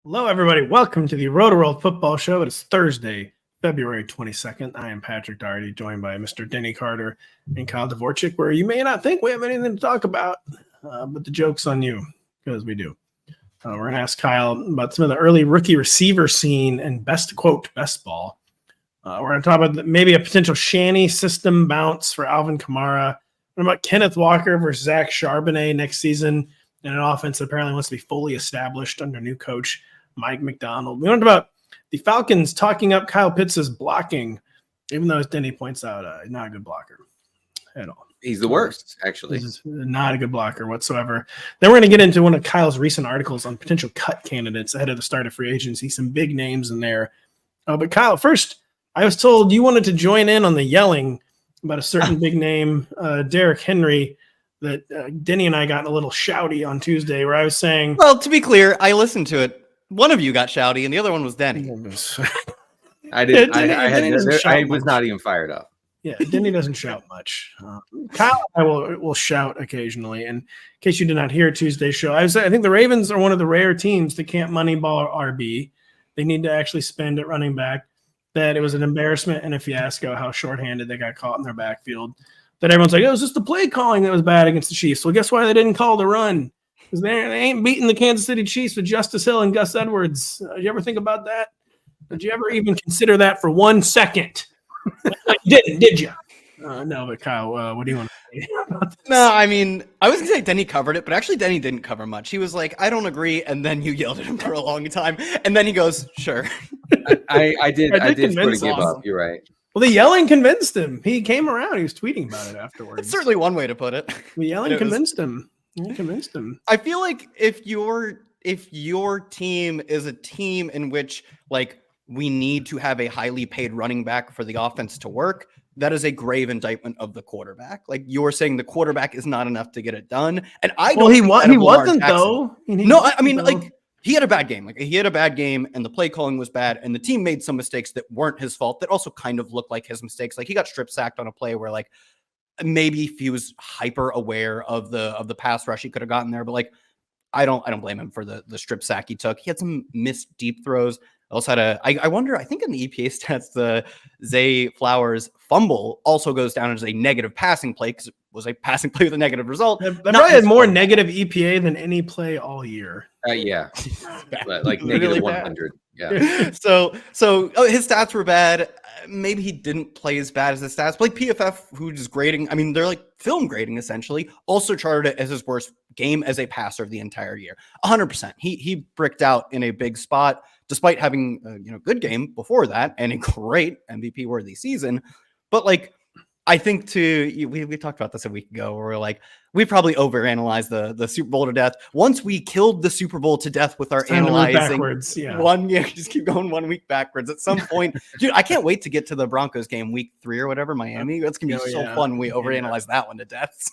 Hello, everybody. Welcome to the Rotoworld Football Show. It is Thursday, February 22nd. I am Patrick Daugherty, joined by Mr. Denny Carter and Kyle Dvorchak, where you may not think we have anything to talk about, but the joke's on you, because we do. We're going to ask Kyle about some of the early rookie receiver scene and best ball. We're going to talk about maybe a potential Shanny system bounce for Alvin Kamara. What about Kenneth Walker versus Zach Charbonnet next season in an offense that apparently wants to be fully established under new coach Mike McDonald. We learned about the Falcons talking up Kyle Pitts' blocking, even though, as Denny points out, not a good blocker at all. He's the worst, actually. He's not a good blocker whatsoever. Then we're going to get into one of Kyle's recent articles on potential cut candidates ahead of the start of free agency. Some big names in there. But Kyle, first, I was told you wanted to join in on the yelling about a certain big name, Derrick Henry, that Denny and I got a little shouty on Tuesday where I was saying... Well, to be clear, I listened to it. One of you got shouty, and the other one was Denny. I didn't. I was not even fired up. Yeah, Denny doesn't shout much. Kyle and I will shout occasionally. And in case you did not hear Tuesday's show, I think the Ravens are one of the rare teams that can't moneyball RB. They need to actually spend at running back. That it was an embarrassment and a fiasco how shorthanded they got caught in their backfield. That everyone's like, it was just the play calling that was bad against the Chiefs. Well, guess why they didn't call the run? Because they ain't beating the Kansas City Chiefs with Justice Hill and Gus Edwards. Did you ever think about that? Did you ever even consider that for 1 second? You didn't, did you? No, but Kyle, what do you want to say about this? No, I mean, I was going to say Denny covered it, but actually Denny didn't cover much. He was like, I don't agree, and then you yelled at him for a long time, and then he goes, sure. I did sort of give up. You're right. Well, the yelling convinced him. He came around. He was tweeting about it afterwards. That's certainly one way to put it. The yelling convinced him. He convinced him. I feel like if your team is a team in which like we need to have a highly paid running back for the offense to work, that is a grave indictment of the quarterback. Like you're saying the quarterback is not enough to get it done. And I don't he wasn't though. I mean like he had a bad game. Like he had a bad game and the play calling was bad and the team made some mistakes that weren't his fault that also kind of looked like his mistakes. Like he got strip sacked on a play where like maybe if he was hyper aware of the pass rush, he could have gotten there. But like, I don't blame him for the strip sack he took. He had some missed deep throws. Also had I wonder, I think in the EPA stats, the Zay Flowers fumble also goes down as a negative passing play because it was a passing play with a negative result. That probably had more negative EPA than any play all year. Yeah, like negative 100. Yeah. So his stats were bad. Maybe he didn't play as bad as his stats. But like PFF, who's grading, I mean, they're like film grading essentially, also charted it as his worst game as a passer of the entire year. 100%. He bricked out in a big spot, despite having a good game before that and a great MVP worthy season. But like, I think we talked about this a week ago where we're like, we probably overanalyzed the Super Bowl to death. Once we killed the Super Bowl to death with our analyzing just keep going 1 week backwards. At some point, dude, I can't wait to get to the Broncos game week 3 or whatever, Miami. That's gonna be so fun. We overanalyze that one to death.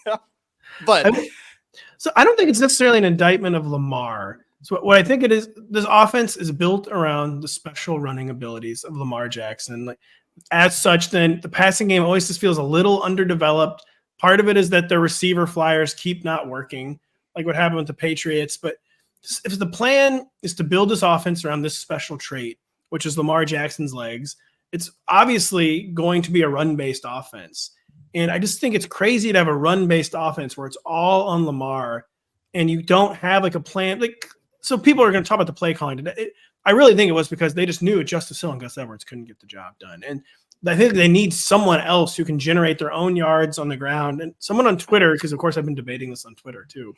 So I don't think it's necessarily an indictment of Lamar. So what I think it is, this offense is built around the special running abilities of Lamar Jackson. Like as such, then the passing game always just feels a little underdeveloped. Part of it is that the receiver flyers keep not working, like what happened with the Patriots. But if the plan is to build this offense around this special trait, which is Lamar Jackson's legs, it's obviously going to be a run-based offense. And I just think it's crazy to have a run-based offense where it's all on Lamar and you don't have like a plan. Like, so people are going to talk about the play calling today. I really think it was because they just knew Justice Hill and Gus Edwards couldn't get the job done. And I think they need someone else who can generate their own yards on the ground. And someone on Twitter, because of course I've been debating this on Twitter too,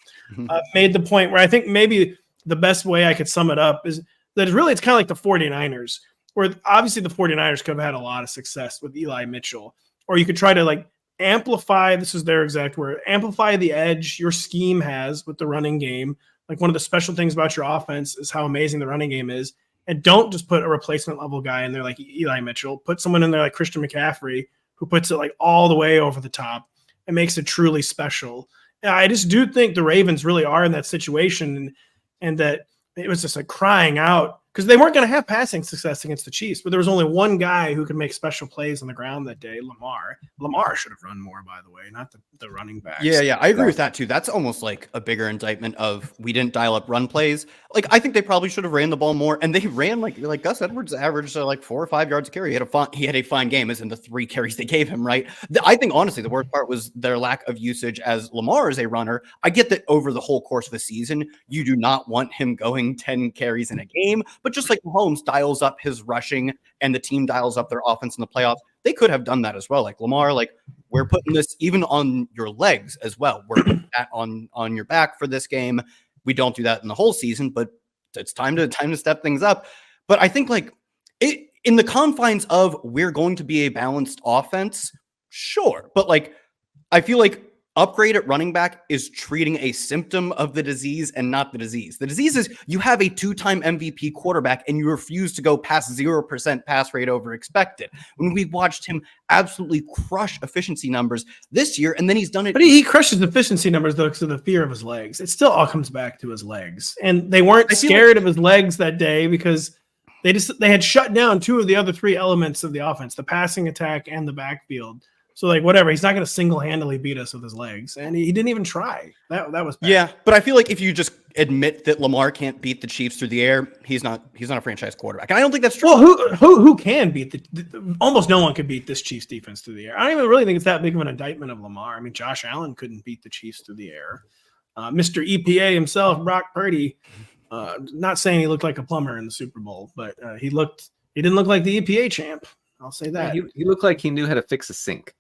made the point where I think maybe the best way I could sum it up is that it's kind of like the 49ers, where obviously the 49ers could have had a lot of success with Eli Mitchell. Or you could try to like amplify, this is their exact word, amplify the edge your scheme has with the running game. Like one of the special things about your offense is how amazing the running game is. And don't just put a replacement level guy in there like Eli Mitchell. Put someone in there like Christian McCaffrey who puts it like all the way over the top and makes it truly special. And I just do think the Ravens really are in that situation and that it was just like crying out because they weren't going to have passing success against the Chiefs, but there was only one guy who could make special plays on the ground that day, Lamar. Lamar should have run more, by the way, not the running backs. Yeah, I agree with that too. That's almost like a bigger indictment of we didn't dial up run plays. Like I think they probably should have ran the ball more, and they ran like Gus Edwards averaged like 4 or 5 yards a carry. He had a fine game, as in the 3 carries they gave him. Right. I think honestly the worst part was their lack of usage as Lamar is a runner. I get that over the whole course of a season, you do not want him going 10 carries in a game, but just like Mahomes dials up his rushing and the team dials up their offense in the playoffs, they could have done that as well. Like Lamar, like we're putting this even on your legs as well. We're putting that on your back for this game. We don't do that in the whole season, but it's time to step things up. But I think like it in the confines of we're going to be a balanced offense, sure. But like I feel like upgrade at running back is treating a symptom of the disease and not the disease. The disease is you have a 2-time MVP quarterback and you refuse to go past 0% pass rate over expected. When we watched him absolutely crush efficiency numbers this year, and then he's done it. But he crushes efficiency numbers though because of the fear of his legs. It still all comes back to his legs. And they weren't scared of his legs that day because they had shut down 2 of the other 3 elements of the offense, the passing attack and the backfield. So like whatever, he's not going to single-handedly beat us with his legs, and he didn't even try. That was bad. Yeah, but I feel like if you just admit that Lamar can't beat the Chiefs through the air, he's not a franchise quarterback, and I don't think that's true. Well, who can beat almost no one could beat this Chiefs defense through the air. I don't even really think it's that big of an indictment of Lamar. I mean, Josh Allen couldn't beat the Chiefs through the air. Mr. EPA himself, Brock Purdy, not saying he looked like a plumber in the Super Bowl, but he didn't look like the EPA champ. I'll say that. Yeah, he looked like he knew how to fix a sink.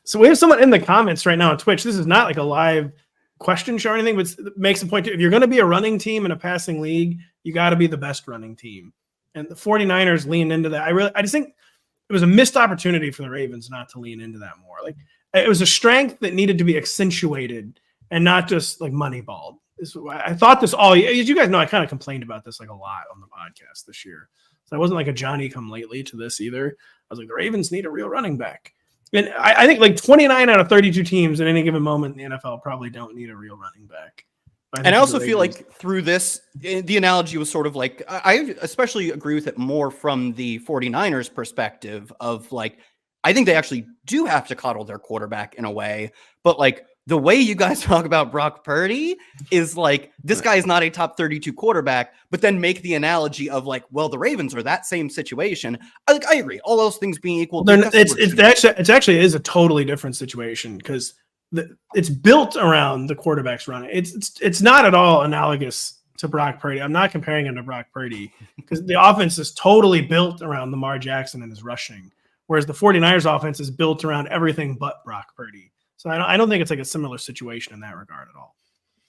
So we have someone in the comments right now on Twitch. This is not like a live question show or anything, but it makes a point to, if you're going to be a running team in a passing league, you got to be the best running team. And the 49ers leaned into that. I just think it was a missed opportunity for the Ravens not to lean into that more. Like it was a strength that needed to be accentuated and not just like moneyballed. I thought this all, as you guys know, I kind of complained about this like a lot on the podcast this year. So I wasn't like a Johnny come lately to this either. I was like, the Ravens need a real running back. And I think like 29 out of 32 teams at any given moment in the NFL probably don't need a real running back. And I also feel like through this, the analogy was sort of like, I especially agree with it more from the 49ers perspective of like, I think they actually do have to coddle their quarterback in a way, but like the way you guys talk about Brock Purdy is like, this guy is not a top 32 quarterback, but then make the analogy of like, well, the Ravens are that same situation. I agree. All those things being equal. It's actually is a totally different situation because it's built around the quarterback's running. It's not at all analogous to Brock Purdy. I'm not comparing him to Brock Purdy because the offense is totally built around Lamar Jackson and his rushing, whereas the 49ers offense is built around everything but Brock Purdy. So I don't think it's like a similar situation in that regard at all.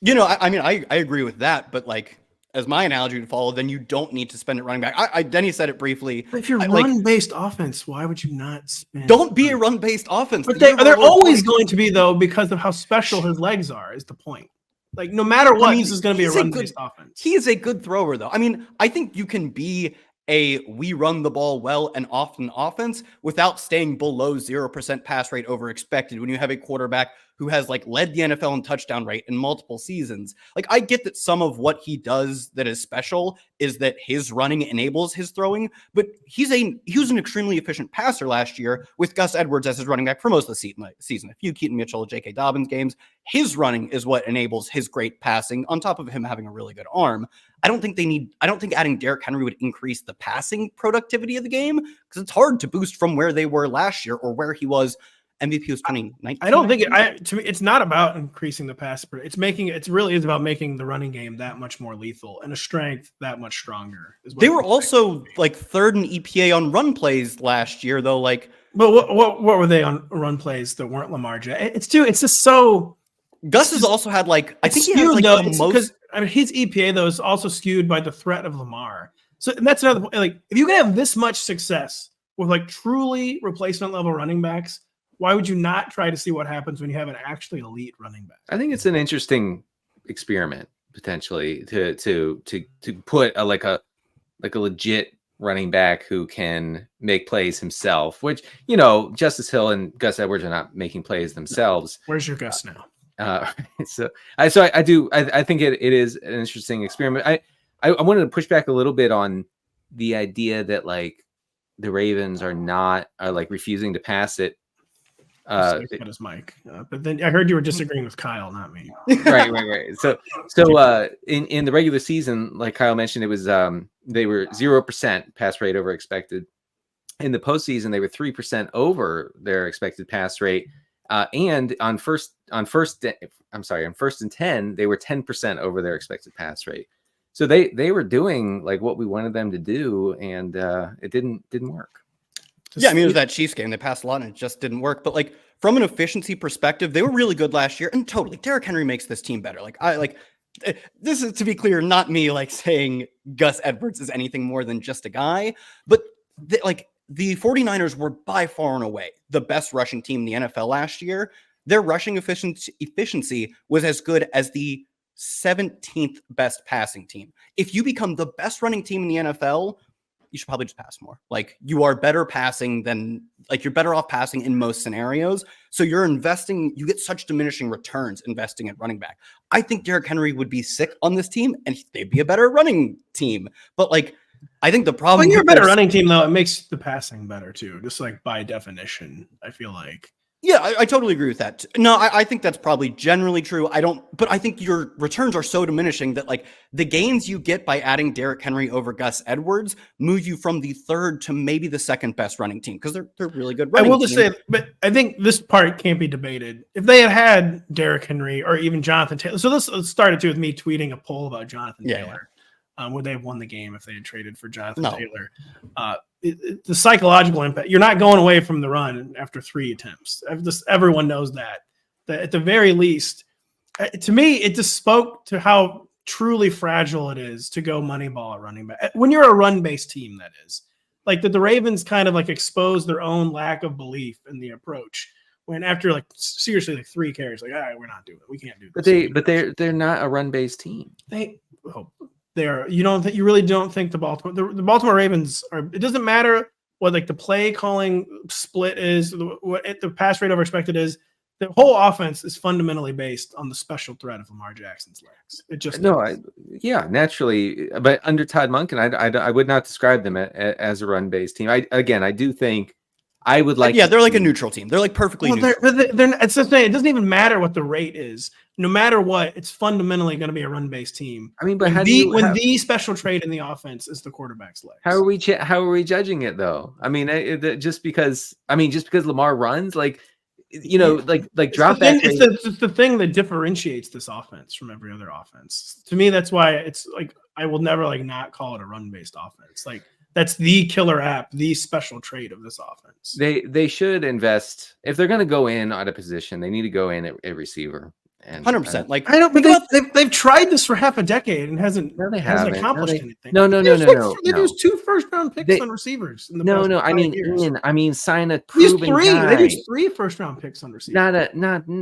You know, I mean, I agree with that, but like as my analogy would follow, then you don't need to spend it running back. Denny said it briefly. But if you're run-based offense, why would you not spend? Don't be a run-based offense. But they're always going to be, though, because of how special his legs are, is the point. Like, no matter what, this is going to be a run-based offense. He is a good thrower, though. I mean, I think you can be we run the ball well and often offense without staying below 0% pass rate over expected when you have a quarterback who has like led the NFL in touchdown rate in multiple seasons. Like I get that some of what he does that is special is that his running enables his throwing, but he was an extremely efficient passer last year with Gus Edwards as his running back for most of the season. A few Keaton Mitchell, J.K. Dobbins games. His running is what enables his great passing on top of him having a really good arm. I don't think adding Derrick Henry would increase the passing productivity of the game because it's hard to boost from where they were last year or where he was. MVP was 2019. I don't think to me, it's not about increasing the pass. It really is about making the running game that much more lethal and a strength that much stronger. They were also like third in EPA on run plays last year, though. Like, but what were they on run plays that weren't Lamar Jackson? It's just so. Gus has also had like I think he has like the most. Because I mean, his EPA though is also skewed by the threat of Lamar. So and that's another point. Like, if you can have this much success with like truly replacement level running backs, why would you not try to see what happens when you have an actually elite running back? I think it's an interesting experiment potentially to put a legit running back who can make plays himself, which, you know, Justice Hill and Gus Edwards are not making plays themselves. Where's your Gus now? I think it is an interesting experiment. I wanted to push back a little bit on the idea that like the Ravens are like refusing to pass it. Got his mic, but then I heard you were disagreeing with Kyle, not me. Right. So in the regular season, like Kyle mentioned, it was they were 0% pass rate over expected. In the postseason, they were 3% over their expected pass rate, and on first and 10, they were 10% over their expected pass rate. So they were doing like what we wanted them to do, and it didn't work. Yeah, I mean, it was that Chiefs game. They passed a lot and it just didn't work. But like from an efficiency perspective, they were really good last year. And totally, Derrick Henry makes this team better. This is, to be clear, not me like saying Gus Edwards is anything more than just a guy. But the 49ers were by far and away the best rushing team in the NFL last year. Their rushing efficiency was as good as the 17th best passing team. If you become the best running team in the NFL, you should probably just pass more. Like you are better passing than you're better off passing in most scenarios. So you're investing, you get such diminishing returns investing at running back. I think Derrick Henry would be sick on this team and they'd be a better running team. But I think the problem when you're a better running team though, it makes the passing better too. Just like by definition, I feel like. Yeah, I totally agree with that. No, I think that's probably generally true. But I think your returns are so diminishing that the gains you get by adding Derrick Henry over Gus Edwards move you from the third to maybe the second best running team because they're really good running. I will just say, but I think this part can't be debated. If they had Derrick Henry or even Jonathan Taylor, so this started with me tweeting a poll about Jonathan Taylor. Would they have won the game if they had traded for Jonathan Taylor? The psychological impact. You're not going away from the run after 3 attempts. Everyone knows that. At the very least, to me, it just spoke to how truly fragile it is to go moneyball at running back. When you're a run-based team, that is. Like the Ravens kind of exposed their own lack of belief in the approach. When after seriously 3 carries, all right, we're not doing it. We can't do this. But they're not a run-based team. You really don't think the Baltimore Ravens are. It doesn't matter what the play calling split is, what the pass rate over expected is. The whole offense is fundamentally based on the special threat of Lamar Jackson's legs. It just naturally. But under Todd Monken, I would not describe them as a run based team. I do think I would like. Yeah, they're like a neutral team. They're perfectly neutral. It's the thing. It doesn't even matter what the rate is. No matter what, it's fundamentally going to be a run-based team. I mean, but the special trait in the offense is the quarterback's legs. How are we judging it though? I mean, just because Lamar runs, drop back. It's the thing that differentiates this offense from every other offense. To me, that's why it's I will never not call it a run-based offense. That's the killer app, the special trait of this offense. They should invest if they're going to go in at a position. They need to go in at receiver. 100%. I don't. But they've tried this for half a decade and hasn't accomplished anything. No. They used 2 first-round picks on receivers. I mean, sign a proven guy. They used 3 first-round picks on receivers.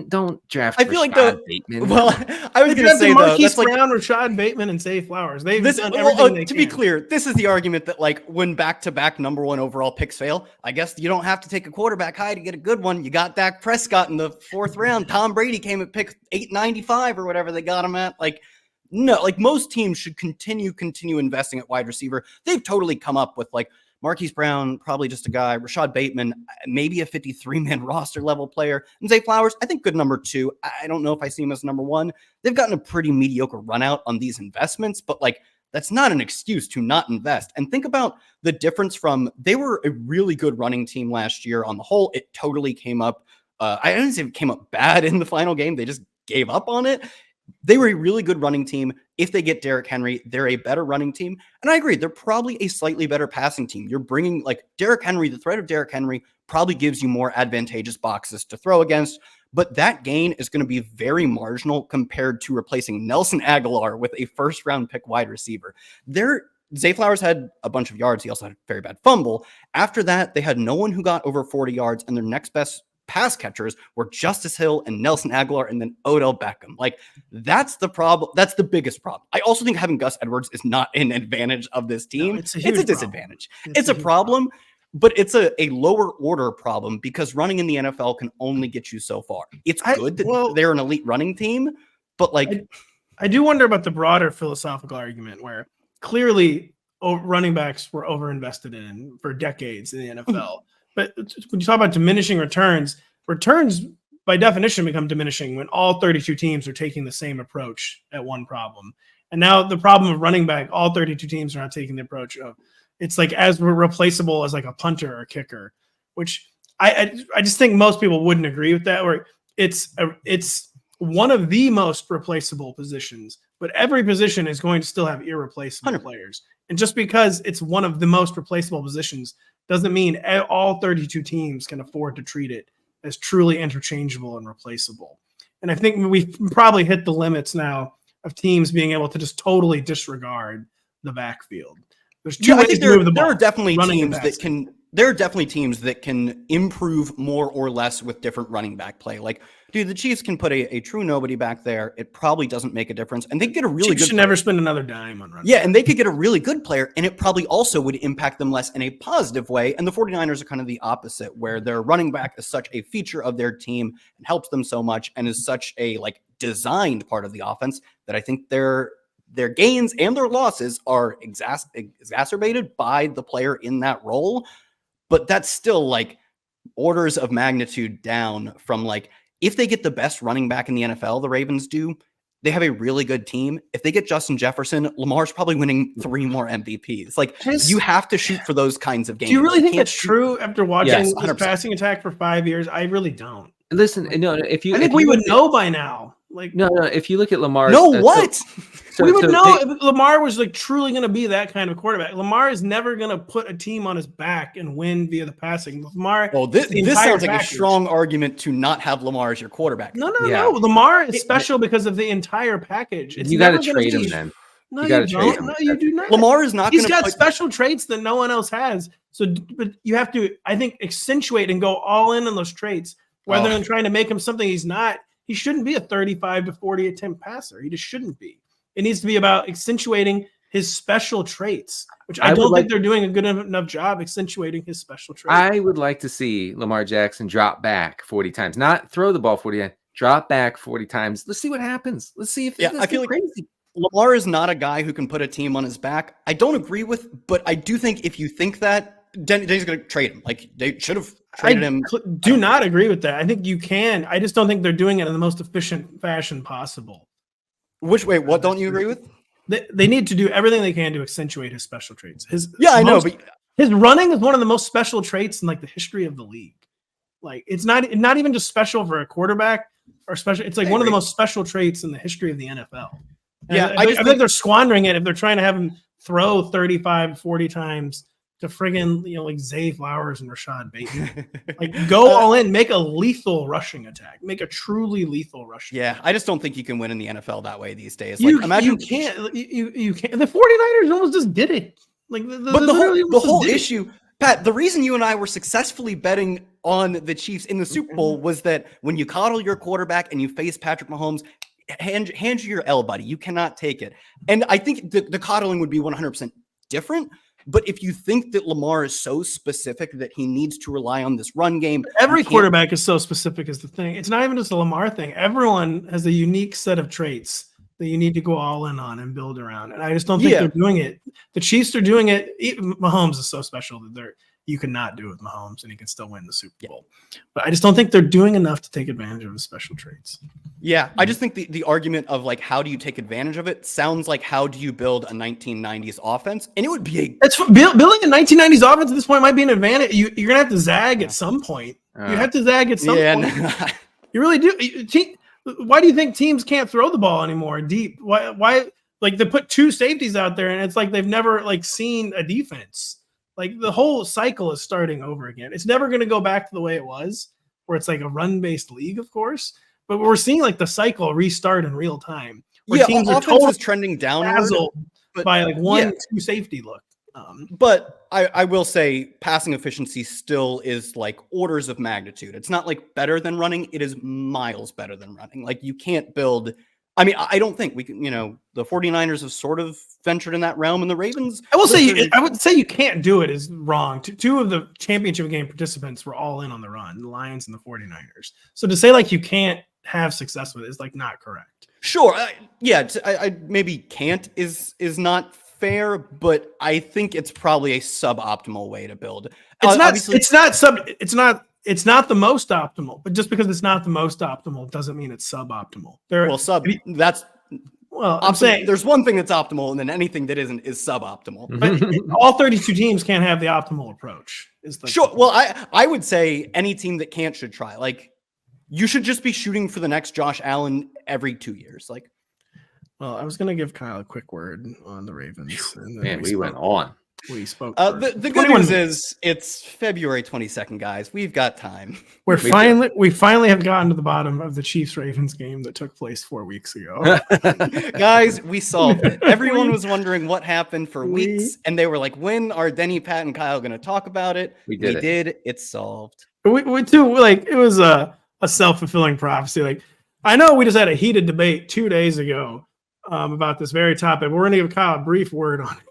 Don't draft. I feel Bateman. Well, I was going to say Marquise Brown, Rashad Bateman, and Zay Flowers. They've done everything they can. To be clear, this is the argument that when back-to-back number 1 overall picks fail, I guess you don't have to take a quarterback high to get a good one. You got Dak Prescott in the 4th round. Tom Brady came at pick 895 or whatever they got him at. Most teams should continue investing at wide receiver. They've totally come up with Marquise Brown, probably just a guy, Rashad Bateman, maybe a 53-man roster level player, and Zay Flowers, I think good number 2. I don't know if I see him as number 1. They've gotten a pretty mediocre run out on these investments, but that's not an excuse to not invest. And think about the difference from they were a really good running team last year on the whole. It totally came up. I didn't say it came up bad in the final game. They just gave up on it. They were a really good running team. If they get Derrick Henry, they're a better running team. And I agree, they're probably a slightly better passing team. You're bringing Derrick Henry, the threat of Derrick Henry probably gives you more advantageous boxes to throw against. But that gain is going to be very marginal compared to replacing Nelson Aguilar with a first-round pick wide receiver. Zay Flowers had a bunch of yards. He also had a very bad fumble. After that, they had no one who got over 40 yards, and their next best pass catchers were Justice Hill and Nelson Aguilar and then Odell Beckham. That's the problem. That's the biggest problem. I also think having Gus Edwards is not an advantage of this team. No, it's a disadvantage. It's a problem, but it's a lower order problem because running in the NFL can only get you so far. It's good that they're an elite running team, but I do wonder about the broader philosophical argument where clearly running backs were overinvested in for decades in the NFL. But when you talk about diminishing returns by definition become diminishing when all 32 teams are taking the same approach at one problem. And now the problem of running back, all 32 teams are not taking the approach of it's like as replaceable as like a punter or a kicker, which I just think most people wouldn't agree with that. Or it's one of the most replaceable positions, but every position is going to still have irreplaceable 100%. players. And just because it's one of the most replaceable positions doesn't mean all 32 teams can afford to treat it as truly interchangeable and replaceable. And I think we've probably hit the limits now of teams being able to just totally disregard the backfield. There's two ways to move the ball. There are definitely teams that can improve more or less with different running back play. Like, dude, the Chiefs can put a true nobody back there. It probably doesn't make a difference. And they get a really good player. Should never spend another dime on running. Yeah, and they could get a really good player, and it probably also would impact them less in a positive way. And the 49ers are kind of the opposite, where their running back is such a feature of their team and helps them so much and is such a designed part of the offense that I think their gains and their losses are exacerbated by the player in that role. But that's still orders of magnitude down from if they get the best running back in the NFL, the Ravens do, they have a really good team. If they get Justin Jefferson, Lamar's probably winning 3 more MVPs. You have to shoot for those kinds of games. Do you really think that's true after watching this 100%. Passing attack for 5 years? I really don't. Listen, no, I think we would know by now. No, if you look at Lamar, we would know if Lamar was truly going to be that kind of quarterback. Lamar is never going to put a team on his back and win via the passing. Lamar. Well, this sounds like a strong argument to not have Lamar as your quarterback. No. Lamar is special because of the entire package. You got to trade him then. No, you don't. No, you do not. Lamar is not. He's got special traits that no one else has. So, but you have to, I think, accentuate and go all in on those traits rather than trying to make him something he's not. He shouldn't be a 35 to 40 attempt passer. He just shouldn't be. It needs to be about accentuating his special traits, which I don't think they're doing a good enough job accentuating his special traits. I would like to see Lamar Jackson drop back 40 times, not throw the ball 40 times, drop back 40 times. Let's see what happens. Let's see if I feel crazy. Lamar is not a guy who can put a team on his back. I don't agree with, but I do think if you think that, Denny's going to trade him. They should have traded him. Do not agree with that. I think you can. I just don't think they're doing it in the most efficient fashion possible. What don't you agree with? They need to do everything they can to accentuate his special traits. I know, but his running is one of the most special traits in the history of the league. It's not even just special for a quarterback or special. It's one of the most special traits in the history of the NFL. And I think they're squandering it if they're trying to have him throw 35, 40 times to friggin' Zay Flowers and Rashad Bateman. Go all in, make a lethal rushing attack, make a truly lethal rushing attack. I just don't think you can win in the NFL that way these days. Imagine you can't. You can't. The 49ers almost just did it. The whole issue, Pat, the reason you and I were successfully betting on the Chiefs in the Super Bowl was that when you coddle your quarterback and you face Patrick Mahomes, hand you your L, buddy. You cannot take it. And I think the coddling would be 100% different. But if you think that Lamar is so specific that he needs to rely on this run game, every quarterback is so specific is the thing. It's not even just a Lamar thing. Everyone has a unique set of traits that you need to go all in on and build around. And I just don't think they're doing it. The Chiefs are doing it. Mahomes is so special that you cannot do it with Mahomes and he can still win the Super Bowl. But I just don't think they're doing enough to take advantage of his special traits. Yeah, I just think the argument of how do you take advantage of it sounds like how do you build a 1990s offense? And it would be building a 1990s offense at this point might be an advantage. You're going to have to zag at some point. You have to zag at some point. You really do. Why do you think teams can't throw the ball anymore deep? Why they put 2 safeties out there and it's they've never seen a defense. The whole cycle is starting over again. It's never going to go back to the way it was, where it's a run-based league, of course. But we're seeing the cycle restart in real time. Where teams are totally trending downward by 1-2 safety look. But I will say passing efficiency still is orders of magnitude. It's not better than running. It is miles better than running. You can't build. I mean, I don't think we can, the 49ers have sort of ventured in that realm, and the Ravens. I would say you can't do it is wrong. Two of the championship game participants were all in on the run, the Lions and the 49ers. So to say you can't have success with it is not correct. Sure. I maybe can't is not fair, but I think it's probably a suboptimal way to build. It's not. Obviously, It's not the most optimal. But just because it's not the most optimal doesn't mean it's suboptimal. I'm saying there's one thing that's optimal, and then anything that isn't is suboptimal. But all 32 teams can't have the optimal approach. Sure. Well, I would say any team that can't should try. Like, you should just be shooting for the next Josh Allen every 2 years. Like, well, I was going to give Kyle a quick word on the Ravens. And Man, we went on. We spoke. The good news is it's February 22nd, guys. We've got time. We finally have gotten to the bottom of the Chiefs-Ravens game that took place 4 weeks ago. Guys, we solved it. Everyone was wondering what happened for weeks, and they were like, when are Denny, Pat, and Kyle going to talk about it? We did. It's solved. We too, like, it was a self-fulfilling prophecy. Like, I know we just had a heated debate 2 days ago about this very topic. We're going to give Kyle a brief word on it.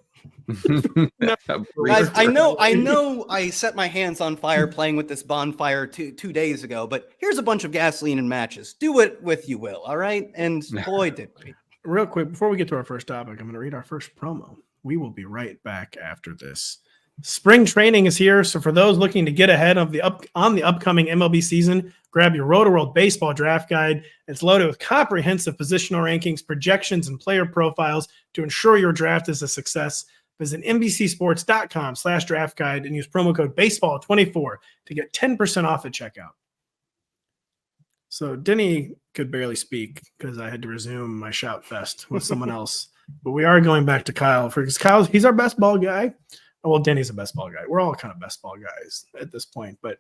Guys, I know I set my hands on fire playing with this bonfire 2 days ago, but here's a bunch of gasoline and matches. Do it with you will, all right? And boy, did we. Real quick, before we get to our first topic, I'm going to read our first promo. We will be right back after this. Spring training is here, so for those looking to get ahead of the upcoming MLB season, grab your Rotoworld Baseball Draft Guide. It's loaded with comprehensive positional rankings, projections, and player profiles to ensure your draft is a success. Visit NBCSports.com/draft guide and use promo code baseball24 to get 10% off at checkout. So Denny could barely speak because I had to resume my shout fest with someone else. But we are going back to Kyle because he's our best ball guy. Well, Denny's a best ball guy. We're all kind of best ball guys at this point. But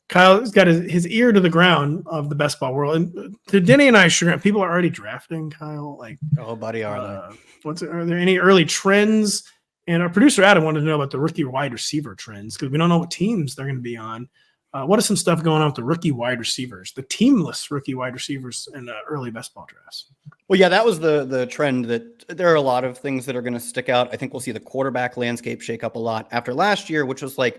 Kyle's got his ear to the ground of the best ball world. And to Denny and I's chagrin, people are already drafting Kyle. Like, oh, buddy, are there any early trends? And our producer, Adam, wanted to know about the rookie wide receiver trends because we don't know what teams they're going to be on. What is some stuff going on with the rookie wide receivers, the teamless rookie wide receivers in early best ball drafts? Well, yeah, that was the trend that there are a lot of things that are going to stick out. I think we'll see the quarterback landscape shake up a lot after last year, which was like,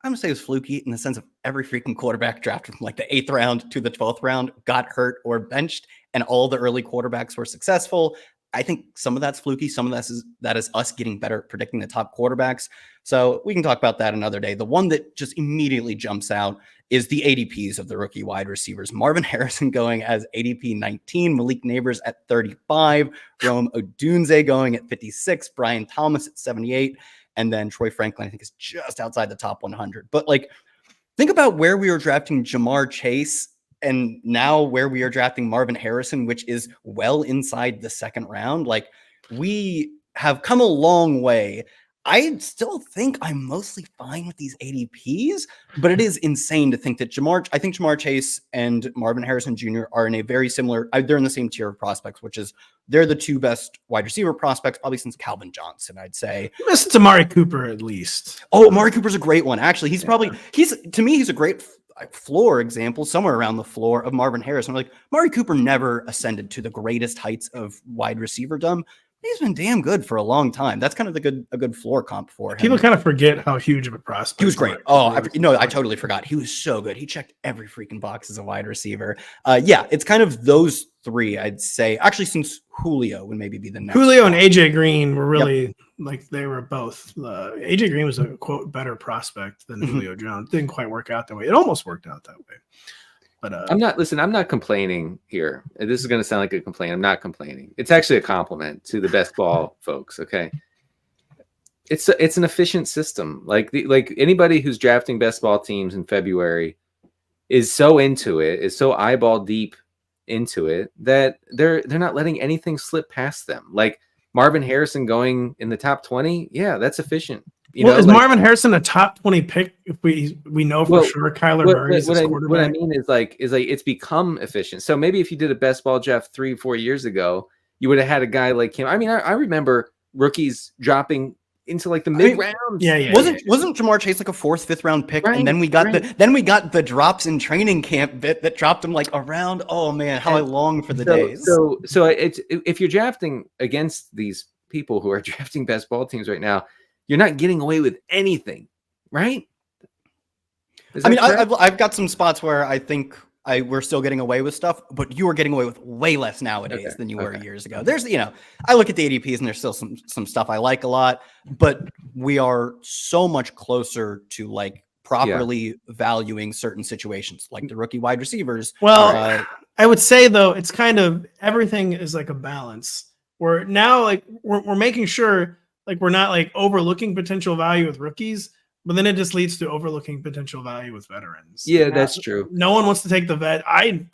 I'm going to say it was fluky in the sense of every freaking quarterback drafted from like the 8th round to the 12th round got hurt or benched, and all the early quarterbacks were successful. I think some of that's fluky. Some of that is us getting better at predicting the top quarterbacks. So we can talk about that another day. The one that just immediately jumps out is the ADPs of the rookie wide receivers. Marvin Harrison going as ADP 19, Malik Nabers at 35, Rome Odunze going at 56, Brian Thomas at 78, and then Troy Franklin, I think, is just outside the top 100. But like, think about where we were drafting Jamar Chase and now where we are drafting Marvin Harrison, which is well inside the 2nd round. Like, we have come a long way. I still think I'm mostly fine with these ADPs, but it is insane to think that Jamar Chase and Marvin Harrison Jr. are in a very similar, they're in the same tier of prospects, which is they're the 2 best wide receiver prospects, probably since Calvin Johnson, I'd say. This is Amari Cooper, at least. Oh, Amari Cooper's a great one. Actually, he's to me, he's a great floor example, somewhere around the floor of Marvin Harrison. Like, Amari Cooper never ascended to the greatest heights of wide receiverdom. He's been damn good for a long time. That's kind of a good floor comp for him. People kind of forget how huge of a prospect he was. Great. I totally forgot. He was so good. He checked every freaking box as a wide receiver. Yeah, it's kind of those 3, I'd say. Actually, since Julio would maybe be the next. Julio and AJ Green were really like they were both. AJ Green was a quote better prospect than Julio Jones. Didn't quite work out that way. It almost worked out that way. But I'm not complaining here. This is going to sound like a complaint. I'm not complaining. It's actually a compliment to the best ball folks. Okay. It's an efficient system. Like anybody who's drafting best ball teams in February is so into it, is so eyeball deep into it that they're not letting anything slip past them. Like Marvin Harrison going in the top 20. Yeah, that's efficient. Is Marvin Harrison a top 20 pick if we know for sure Kyler Murray is his quarterback? What I mean is like it's become efficient. So maybe if you did a best ball draft 3-4 years ago, you would have had a guy like him. I mean, I remember rookies dropping into like the mid rounds. Yeah. Wasn't Jamar Chase like a 4th, 5th round pick? Right, and then we got the drops in training camp bit that dropped him like around. Oh man, how I long for the days. So it's if you're drafting against these people who are drafting best ball teams right now, you're not getting away with anything, right? I mean, I've got some spots where I think we're still getting away with stuff, but you are getting away with way less nowadays than you were years ago. There's, I look at the ADPs and there's still some stuff I like a lot, but we are so much closer to like properly valuing certain situations, like the rookie wide receivers. Well, I would say though, it's kind of everything is like a balance. Where now, like we're making sure like we're not like overlooking potential value with rookies, but then it just leads to overlooking potential value with veterans. Yeah, that's true. No one wants to take the vet. I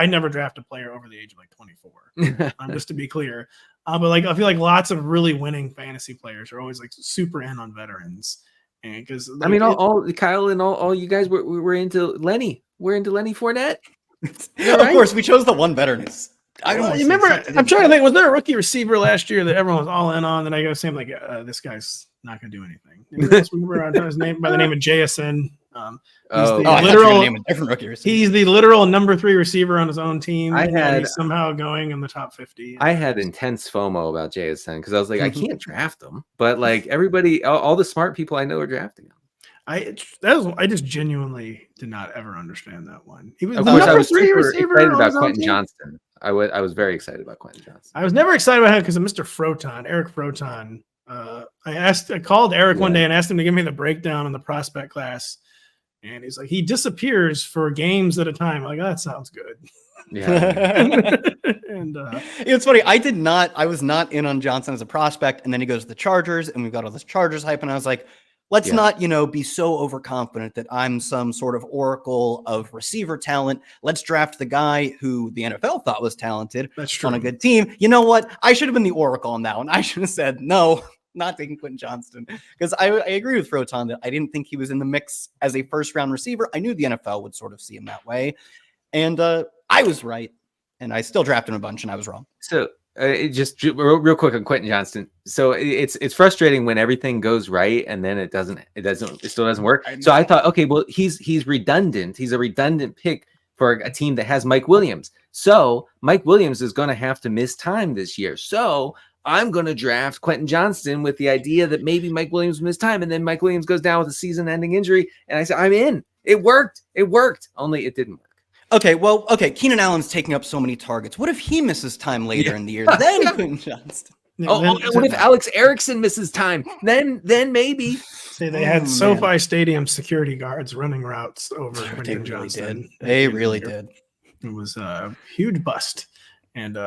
never draft a player over the age of like 24. Just to be clear, but like I feel like lots of really winning fantasy players are always like super in on veterans, and because I mean, all Kyle and all you guys we're into Lenny. We're into Lenny Fournette. Right? Of course, we chose the one veteran. I don't remember. I'm trying to think. Was there a rookie receiver last year that everyone was all in on? That I go saying like, this guy's not going to do anything. Remember his name by the name of JSN. Literal name a different rookie receiver. He's the literal number 3 receiver on his own team. He's somehow going in the top 50. I had intense FOMO about JSN because I was like, I can't draft him, but like everybody, all the smart people I know are drafting him. I just genuinely did not ever understand that one. He was of the course, number I was 3 super receiver excited about on his own Quentin team. Johnston. I was very excited about Quentin Johnston. I was never excited about him because of Mr. Froton, Eric Froton. I called Eric one day and asked him to give me the breakdown on the prospect class, and he's like, he disappears for games at a time. I'm like, oh, that sounds good. Yeah. And it's funny. I was not in on Johnson as a prospect, and then he goes to the Chargers, and we've got all this Chargers hype, and I was like, let's not, be so overconfident that I'm some sort of oracle of receiver talent. Let's draft the guy who the NFL thought was talented on a good team. You know what? I should have been the oracle on that one. I should have said, no, not taking Quentin Johnston. Because I agree with Froton that I didn't think he was in the mix as a first-round receiver. I knew the NFL would sort of see him that way. And I was right. And I still drafted him a bunch, and I was wrong. So just real quick on Quentin Johnston. So it's frustrating when everything goes right and then it still doesn't work. So I thought, okay, well he's redundant. He's a redundant pick for a team that has Mike Williams. So Mike Williams is going to have to miss time this year. So I'm going to draft Quentin Johnston with the idea that maybe Mike Williams missed time, and then Mike Williams goes down with a season-ending injury. And I said, I'm in. It worked. Only it didn't work. Okay. Keenan Allen's taking up so many targets. What if he misses time later in the year? Then Quentin Johnston. What if Alex Erickson misses time? Then maybe. Say they had SoFi Stadium security guards running routes over Quentin Johnston. They really did. It was a huge bust. And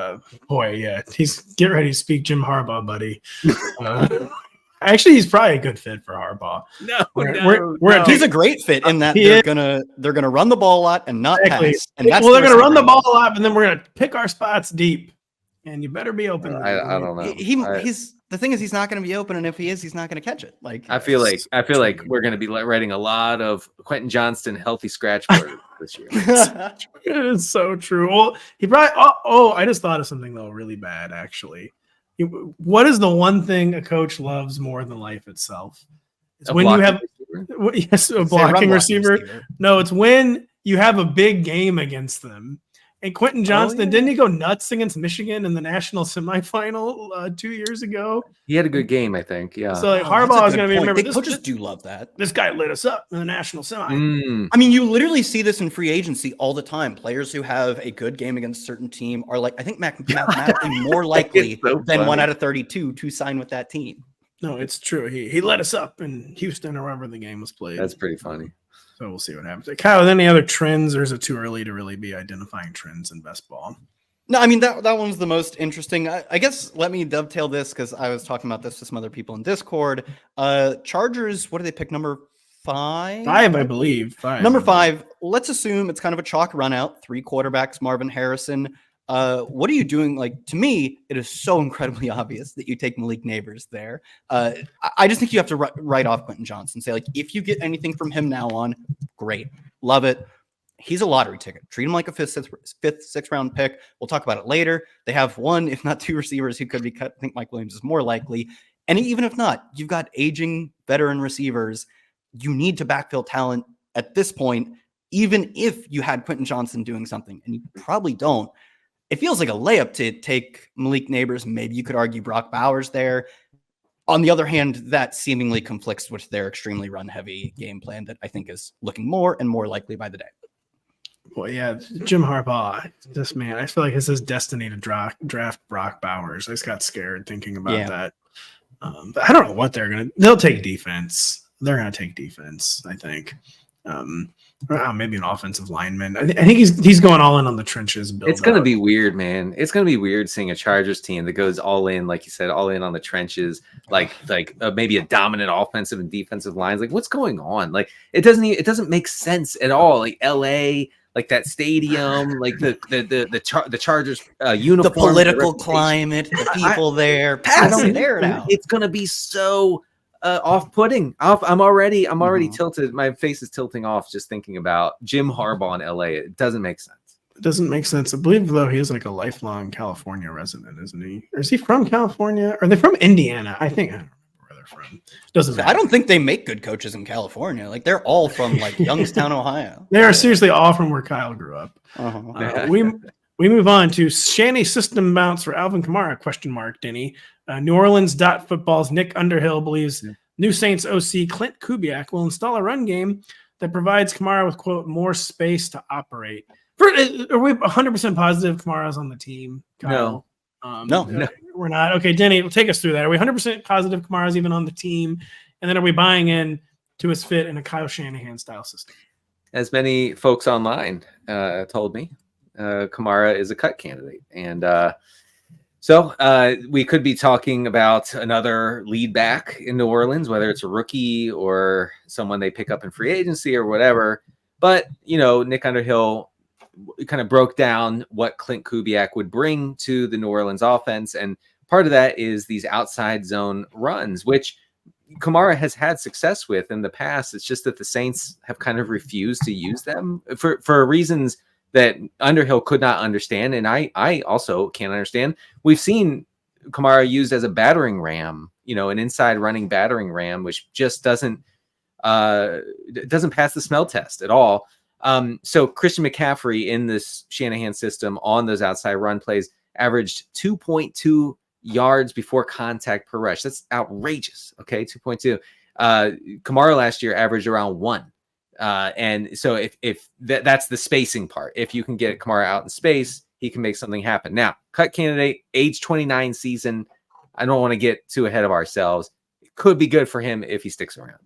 he's get ready to speak Jim Harbaugh, buddy. Actually, he's probably a good fit for Harbaugh. No. He's a great fit in that they're gonna run the ball a lot and not pass. And they're gonna run the ball a lot, and then we're gonna pick our spots deep. And you better be open. I don't know. The thing is, he's not going to be open, and if he is, he's not going to catch it. Like I feel like we're going to be writing a lot of Quentin Johnston healthy scratch board this year. It is so true. Well, he probably. I just thought of something though, really bad actually. What is the one thing a coach loves more than life itself? It's when you have a blocking receiver. No, it's when you have a big game against them. And Quentin Johnston, didn't he go nuts against Michigan in the national semifinal 2 years ago? He had a good game, I think. Yeah. So Harbaugh is going to be remembered. Coaches do love that. This guy lit us up in the national semi. I mean, you literally see this in free agency all the time. Players who have a good game against a certain team are like, I think mathematically more likely than 1 out of 32 to sign with that team. No, it's true. He lit us up in Houston or wherever the game was played. That's pretty funny. So we'll see what happens. Kyle, any other trends, or is it too early to really be identifying trends in best ball? No, I mean, that one's the most interesting. I guess let me dovetail this because I was talking about this to some other people in Discord. Chargers, what do they pick? Number 5? 5, I believe. 5. Number 5, let's assume it's kind of a chalk run out. 3 quarterbacks, Marvin Harrison. What are you doing? Like, to me, it is so incredibly obvious that you take Malik Nabers there. I just think you have to write off Quentin Johnston. Say, like, if you get anything from him now on, great. Love it. He's a lottery ticket. Treat him like a fifth, sixth round pick. We'll talk about it later. They have 1, if not 2 receivers who could be cut. I think Mike Williams is more likely. And even if not, you've got aging veteran receivers. You need to backfill talent at this point, even if you had Quentin Johnston doing something, and you probably don't. It feels like a layup to take Malik Nabers. Maybe you could argue Brock Bowers there. On the other hand, that seemingly conflicts with their extremely run-heavy game plan that I think is looking more and more likely by the day. Well, yeah, Jim Harbaugh. This man, I feel like it's his destiny to draft Brock Bowers. I just got scared thinking about that. But I don't know what they'll take defense. They're gonna take defense, I think. Maybe an offensive lineman. I think he's going all in on the trenches. It's going to be weird, man. It's going to be weird seeing a Chargers team that goes all in, like you said, all in on the trenches, like maybe a dominant offensive and defensive lines. Like, what's going on? Like, it doesn't make sense at all. Like LA, like that stadium, like the Chargers uniform, the political climate, the people there. Pass it, air it out. It's going to be so off-putting. I'm already tilted. My face is tilting off just thinking about Jim Harbaugh in LA. It doesn't make sense. It doesn't make sense. I believe, though, he is like a lifelong California resident, isn't he? Or is he from California? Are they from Indiana? I don't remember where they're from. Doesn't matter. I don't think they make good coaches in California. Like, they're all from like Youngstown, Ohio. They are seriously all from where Kyle grew up. We move on to Shanny system bounce for Alvin Kamara, ? Denny. New Orleans Football's Nick Underhill believes new Saints OC Klint Kubiak will install a run game that provides Kamara with, quote, more space to operate. Are we 100% positive Kamara's on the team, Kyle? No, we're not. Okay, Denny, take us through that. Are we 100% positive Kamara's even on the team? And then are we buying in to his fit in a Kyle Shanahan style system? As many folks online told me, Kamara is a cut candidate. And so we could be talking about another lead back in New Orleans, whether it's a rookie or someone they pick up in free agency or whatever. But, Nick Underhill kind of broke down what Klint Kubiak would bring to the New Orleans offense. And part of that is these outside zone runs, which Kamara has had success with in the past. It's just that the Saints have kind of refused to use them for reasons that Underhill could not understand, and I also can't understand. We've seen Kamara used as a battering ram, an inside running battering ram, which just doesn't pass the smell test at all. So Christian McCaffrey in this Shanahan system on those outside run plays averaged 2.2 yards before contact per rush. That's outrageous. Okay, 2.2. Kamara last year averaged around 1. And so if that's the spacing part, if you can get Kamara out in space, he can make something happen. Now, cut candidate, age 29 season. I don't want to get too ahead of ourselves. It could be good for him if he sticks around.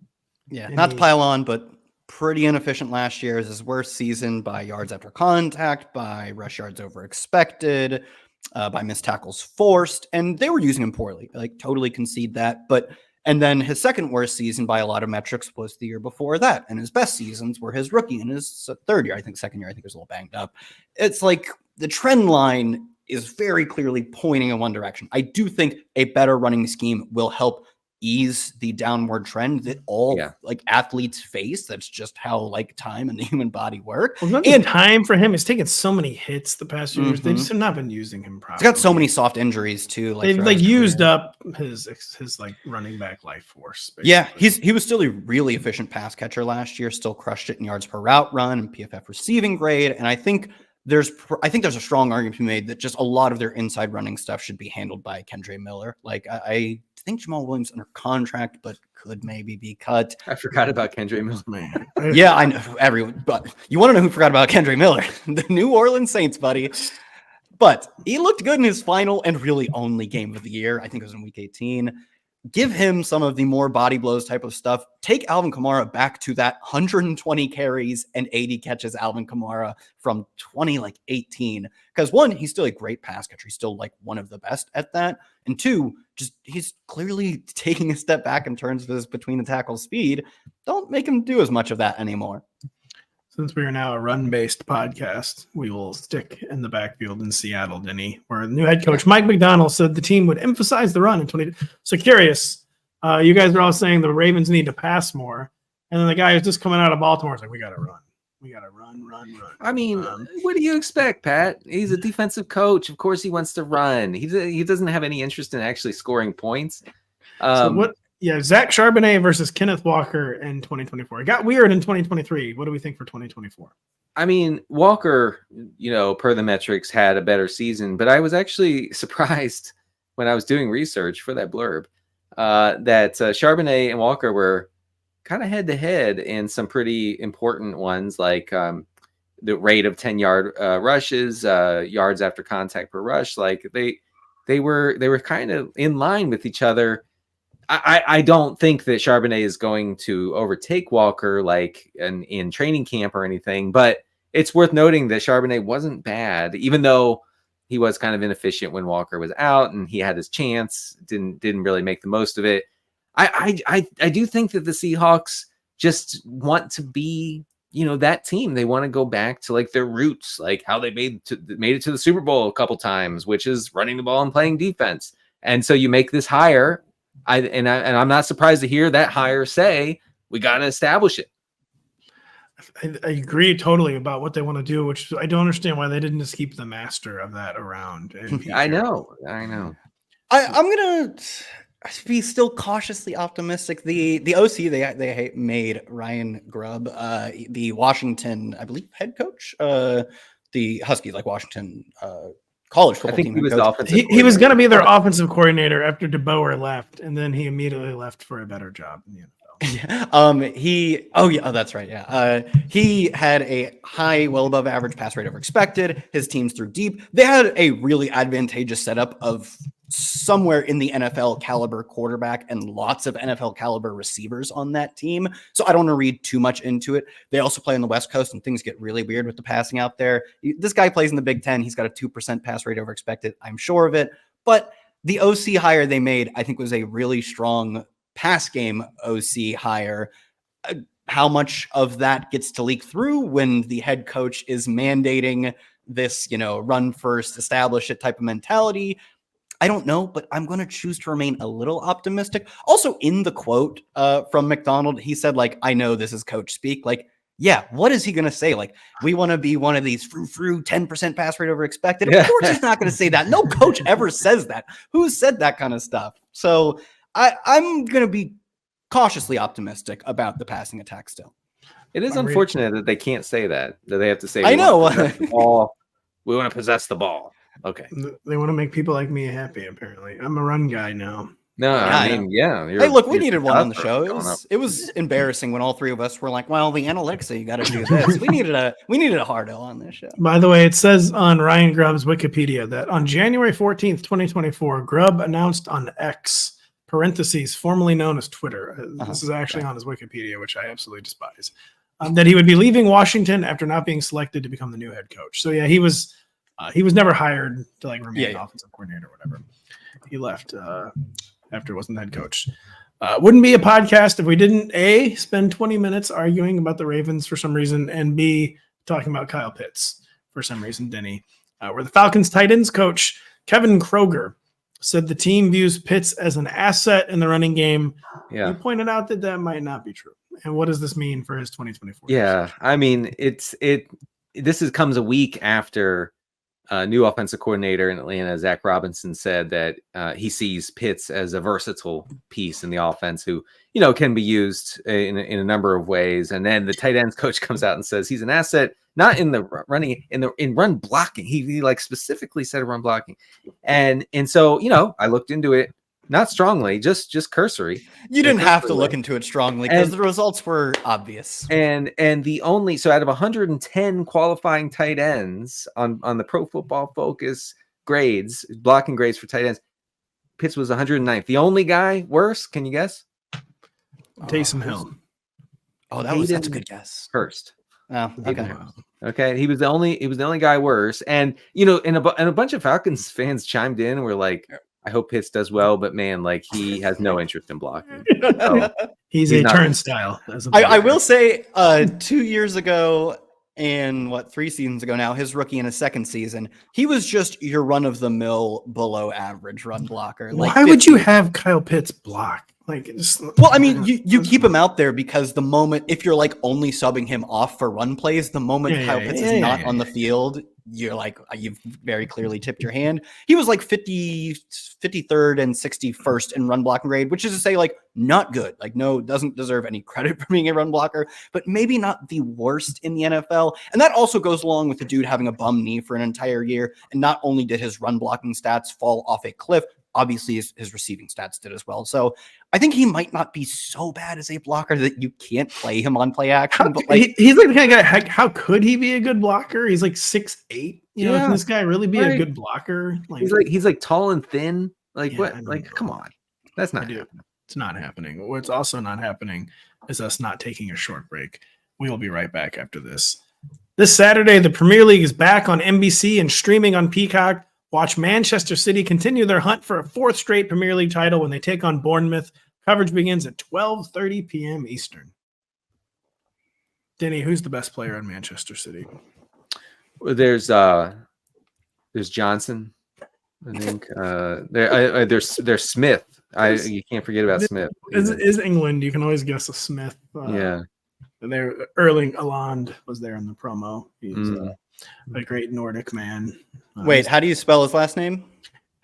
Yeah, not to pile on, but pretty inefficient last year. Is his worst season by yards after contact, by rush yards over expected, by missed tackles forced, and they were using him poorly. Like, totally concede that, and then his second worst season by a lot of metrics was the year before that. And his best seasons were his rookie and his third year. I think second year, I think was a little banged up. It's like the trend line is very clearly pointing in one direction. I do think a better running scheme will help ease the downward trend that all like athletes face. That's just how like time and the human body work. Well, and time for him is taking so many hits the past few years. They just have not been using him properly. He's got so many soft injuries too. Like they've used up his like running back life force. Basically. Yeah, he was still a really efficient pass catcher last year. Still crushed it in yards per route run and PFF receiving grade. And I think there's a strong argument to be made that just a lot of their inside running stuff should be handled by Kendre Miller. Like I think Jamal Williams under contract, but could maybe be cut. I forgot about Kendre Miller, man. Yeah, I know everyone, but you want to know who forgot about Kendre Miller? The New Orleans Saints, buddy. But he looked good in his final and really only game of the year. I think it was in week 18. Give him some of the more body blows type of stuff. Take Alvin Kamara back to that 120 carries and 80 catches Alvin Kamara from 2018. Because one, he's still a great pass catcher. He's still like one of the best at that. And two, just he's clearly taking a step back in terms of his between the tackle speed. Don't make him do as much of that anymore. Since we are now a run-based podcast, we will stick in the backfield in Seattle, Denny, where the new head coach Mike McDonald said the team would emphasize the run in 20. So curious, you guys are all saying the Ravens need to pass more, and then the guy who's just coming out of Baltimore is like, "We got to run, we got to run." I mean, what do you expect, Pat? He's a defensive coach. Of course, he wants to run. He doesn't have any interest in actually scoring points. So what? Yeah, Zach Charbonnet versus Kenneth Walker in 2024. It got weird in 2023. What do we think for 2024? I mean, Walker, per the metrics, had a better season, but I was actually surprised when I was doing research for that blurb that Charbonnet and Walker were kind of head-to-head in some pretty important ones, like the rate of 10-yard rushes, yards after contact per rush. Like they were kind of in line with each other. I don't think that Charbonnet is going to overtake Walker like in training camp or anything, but it's worth noting that Charbonnet wasn't bad, even though he was kind of inefficient when Walker was out and he had his chance, didn't really make the most of it. I do think that the Seahawks just want to be, that team. They want to go back to like their roots, like how they made it to the Super Bowl a couple times, which is running the ball and playing defense. And so you make this hire. I'm not surprised to hear that hire say we got to establish it. I agree totally about what they want to do, which I don't understand why they didn't just keep the master of that around. I know. I'm gonna be still cautiously optimistic. The OC they made Ryan Grubb, the Washington, I believe, head coach, the Huskies, like Washington college football team. He was going to be their offensive coordinator after DeBoer left, and then he immediately left for a better job in the NFL. That's right. Yeah. He had a high, well above average pass rate over expected. His teams threw deep. They had a really advantageous setup of somewhere in the NFL caliber quarterback and lots of NFL caliber receivers on that team. So I don't want to read too much into it. They also play on the West Coast and things get really weird with the passing out there. This guy plays in the Big Ten. He's got a 2% pass rate over expected. I'm sure of it, but the OC hire they made, I think, was a really strong pass game OC hire. How much of that gets to leak through when the head coach is mandating this, run first, establish it type of mentality? I don't know, but I'm going to choose to remain a little optimistic. Also, in the quote from McDonald, he said, like, I know this is coach speak. Like, yeah, what is he going to say? Like, we want to be one of these frou 10% pass rate over expected. Of course he's not going to say that. No coach ever says that. Who said that kind of stuff? So I'm going to be cautiously optimistic about the passing attack still. It is unfortunate that they can't say that they have to say, I know. We want to possess the ball. Okay. They want to make people like me happy, apparently. I'm a run guy now. No, Hey, look, we needed one on the show. It was embarrassing when all three of us were like, well, the analytics say you got to do this. We needed a hard-o on this show. By the way, it says on Ryan Grubb's Wikipedia that on January 14th, 2024, Grubb announced on X, parentheses, formerly known as Twitter. This is actually on his Wikipedia, which I absolutely despise, that he would be leaving Washington after not being selected to become the new head coach. So yeah, he was never hired to remain offensive coordinator or whatever. He left after wasn't the head coach. Wouldn't be a podcast if we didn't A, spend 20 minutes arguing about the Ravens for some reason, and B, talking about Kyle Pitts for some reason, Denny. Where the Falcons tight ends coach Kevin Kroger said the team views Pitts as an asset in the running game. Yeah. He pointed out that might not be true. And what does this mean for his 2024? Yeah, I mean, this comes a week after new offensive coordinator in Atlanta, Zach Robinson, said that he sees Pitts as a versatile piece in the offense who, can be used in a number of ways. And then the tight ends coach comes out and says he's an asset, not in the running, in run blocking. He specifically said run blocking. And so, I looked into it, not strongly, just cursory. You didn't have to look into it strongly because the results were obvious. And so out of 110 qualifying tight ends on the Pro Football Focus grades, blocking grades for tight ends, Pitts was 109th. The only guy worse, can you guess? Taysom Hill. Oh, that's a good guess. First. Oh, okay. Okay, he was the only guy worse, and and a bunch of Falcons fans chimed in and were like, I hope Pitts does well, but man, he has no interest in blocking. So he's a turnstile. I will say 2 years ago and 3 seasons ago now, his rookie in his second season, he was just your run of the mill below average run blocker. Why would you have Kyle Pitts block? Well, I mean, you keep him out there because the moment, if you're only subbing him off for run plays, the moment Kyle Pitts is not on the field, you're you've very clearly tipped your hand. He was 53rd and 61st in run blocking grade, which is to say not good. Doesn't deserve any credit for being a run blocker, but maybe not the worst in the NFL. And that also goes along with the dude having a bum knee for an entire year. And not only did his run blocking stats fall off a cliff, obviously his receiving stats did as well. So I think he might not be so bad as a blocker that you can't play him on play action. But like, he's like the kind of guy. How could he be a good blocker? He's like 6'8". You know, can this guy really be a good blocker? Like, he's like tall and thin. Like Yeah, what? Like, come on, that's not. It's not happening. What's also not happening is us not taking a short break. We will be right back after this. This Saturday, the Premier League is back on NBC and streaming on Peacock. Watch Manchester City continue their hunt for a fourth straight Premier League title when they take on Bournemouth. Coverage begins at 12:30 p.m. Eastern. Denny, who's the best player on Manchester City? There's Johnson. I think there's Smith. You can't forget about Smith. Is England? You can always guess a Smith. Yeah. There, Erling Haaland was there in the promo. He's a great Nordic man. Wait, how do you spell his last name?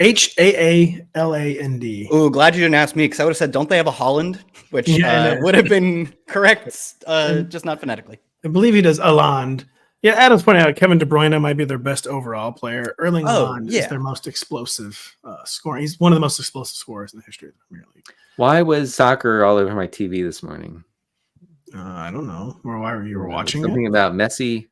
Haaland. Oh, glad you didn't ask me, because I would have said, don't they have a Holland? Which would have been correct, just not phonetically. I believe he does Haaland. Yeah, Adam's pointing out Kevin De Bruyne might be their best overall player. Erling Haaland is their most explosive scorer. He's one of the most explosive scorers in the history of the Premier League. Why was soccer all over my TV this morning? I don't know. Or why were you watching something about Messi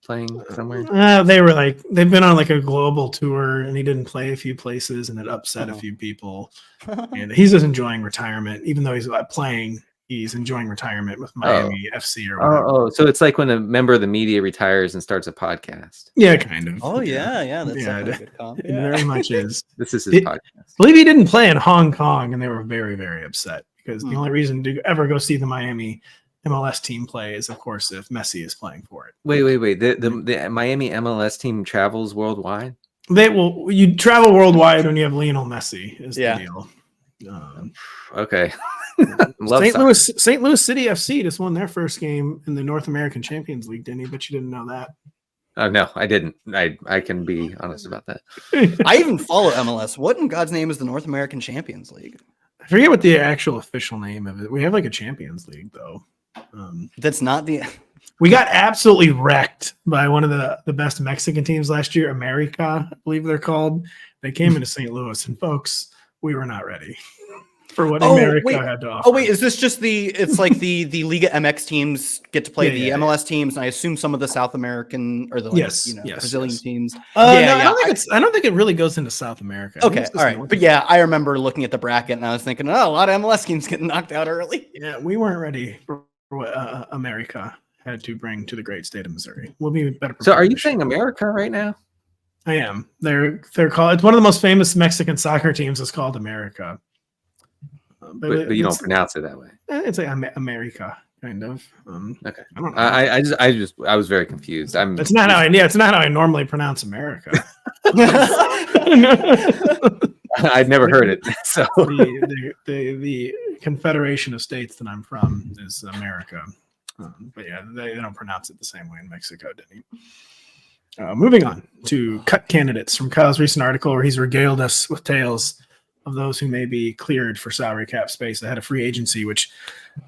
playing somewhere? They've been on like a global tour, and he didn't play a few places, and it upset a few people. And he's just enjoying retirement, even though he's playing. He's enjoying retirement with Miami FC or whatever. So it's like when a member of the media retires and starts a podcast. Yeah, kind of. Oh yeah. That's definitely a good comp. It very much is. This is his podcast. I believe he didn't play in Hong Kong, and they were very, very upset because the only reason to ever go see the Miami MLS team play is, of course, if Messi is playing for it. Wait. The Miami MLS team travels worldwide? You travel worldwide when you have Lionel Messi is the deal. Okay. St. Louis City FC just won their first game in the North American Champions League, Denny, but you didn't know that. Oh, no, I didn't. I can be honest about that. I even follow MLS. What in God's name is the North American Champions League? I forget what the actual official name of it. We have like a Champions League, though. That's not the... We got absolutely wrecked by one of the best Mexican teams last year, America, I believe they're called. They came into St. Louis, and folks, we were not ready for what America had to offer. Oh, wait, is this just it's like the Liga MX teams get to play the MLS teams, and I assume some of the South American or the Brazilian teams? I don't think it really goes into South America. Okay, all right. But yeah, I remember looking at the bracket, and I was thinking, a lot of MLS teams getting knocked out early. Yeah, we weren't ready for what America had to bring to the great state of Missouri. We'll be better. So are you saying America right now? I am. They're called. It's one of the most famous Mexican soccer teams. Is called America. But you don't pronounce it that way. It's like America, kind of. Okay. I don't know. I was very confused. It's not how I normally pronounce America. I'd never heard it. So the Confederation of States that I'm from is America. But yeah, they don't pronounce it the same way in Mexico, Denny. Moving on to cut candidates from Kyle's recent article where he's regaled us with tales of those who may be cleared for salary cap space ahead of free agency, which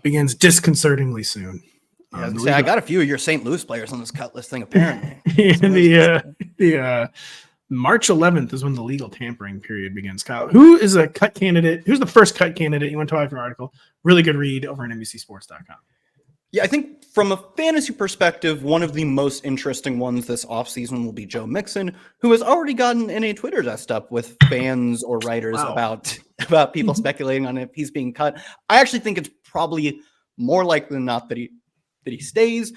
begins disconcertingly soon. I got a few of your St. Louis players on this cut list thing, apparently. the March 11th is when the legal tampering period begins. Kyle, who is a cut candidate? Who's the first cut candidate you want to talk about your article? Really good read over on NBCSports.com. Yeah, I think from a fantasy perspective, one of the most interesting ones this offseason will be Joe Mixon, who has already gotten in a Twitter dust up with fans or writers about people speculating on if he's being cut. I actually think it's probably more likely than not that he stays,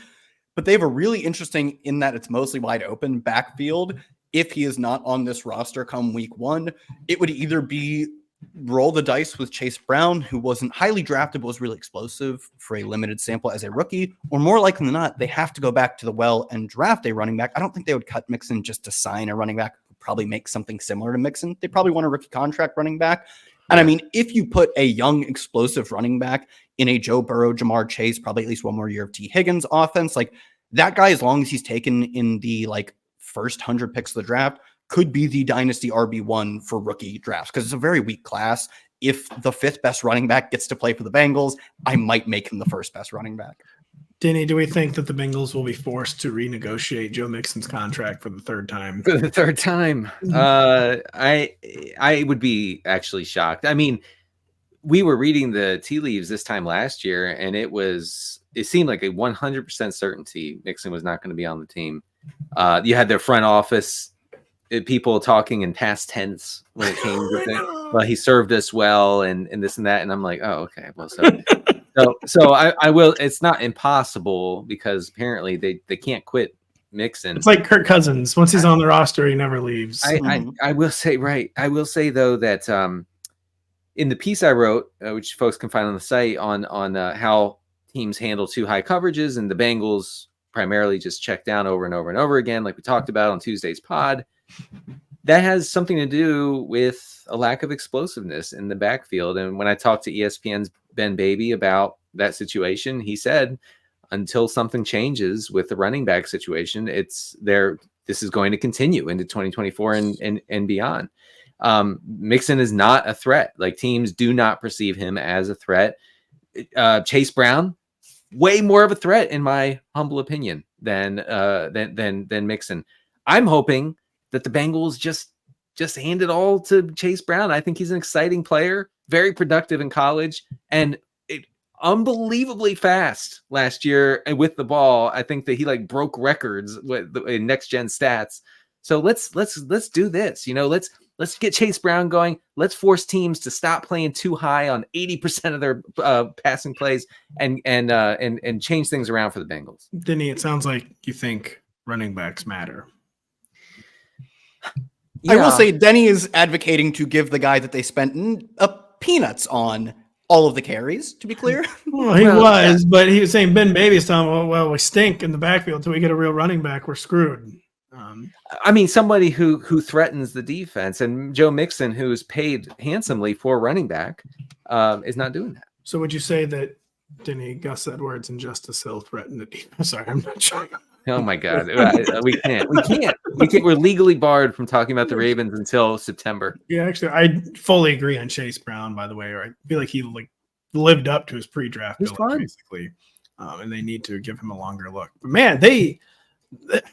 but they have a really interesting, in that it's mostly wide open, backfield. If he is not on this roster come week one, it would either be roll the dice with Chase Brown, who wasn't highly drafted, but was really explosive for a limited sample as a rookie, or more likely than not, they have to go back to the well and draft a running back. I don't think they would cut Mixon just to sign a running back who probably make something similar to Mixon. They probably want a rookie contract running back. And I mean, if you put a young, explosive running back in a Joe Burrow, Jamar Chase, probably at least one more year of T. Higgins offense, like that guy, as long as he's taken in the first 100 picks of the draft, could be the dynasty RB1 for rookie drafts, because it's a very weak class. If the fifth best running back gets to play for the Bengals, I might make him the first best running back. Denny, do we think that the Bengals will be forced to renegotiate Joe Mixon's contract for the third time? For the third time. I would be actually shocked. I mean, we were reading the tea leaves this time last year, and it seemed like a 100% certainty Mixon was not going to be on the team. You had their front office people talking in past tense when it came to it. Well, he served us well, and this and that. And I'm like, oh, okay. Well, so I will. It's not impossible because apparently they can't quit Mixon. It's like Kirk Cousins. Once he's on the roster, he never leaves. I will say, right. I will say though that in the piece I wrote, which folks can find on the site on how teams handle too high coverages, and the Bengals primarily just check down over and over and over again, like we talked about on Tuesday's pod. That has something to do with a lack of explosiveness in the backfield. And when I talked to ESPN's Ben Baby about that situation, he said, until something changes with the running back situation, this is going to continue into 2024 and beyond. Mixon is not a threat. Like, teams do not perceive him as a threat. Chase Brown, way more of a threat in my humble opinion than Mixon. I'm hoping that the Bengals just hand it all to Chase Brown. I think he's an exciting player, very productive in college, and unbelievably fast last year. And with the ball, I think that he broke records in next gen stats. So let's do this. Let's get Chase Brown going. Let's force teams to stop playing too high on 80% of their passing plays and change things around for the Bengals. Denny, it sounds like you think running backs matter. Yeah. I will say Denny is advocating to give the guy that they spent peanuts on all of the carries, to be clear. Well, he was, but he was saying Ben Baby's telling, well, we stink in the backfield until we get a real running back. We're screwed. I mean, somebody who threatens the defense, and Joe Mixon, who is paid handsomely for running back, is not doing that. So would you say that Denny, Gus Edwards, and Justice Hill threaten the defense? Sorry, I'm not sure. Oh my God, we can't. We're legally barred from talking about the Ravens until September. Yeah, actually, I fully agree on Chase Brown. By the way, or I feel like he lived up to his pre-draft billing, basically, and they need to give him a longer look. But man,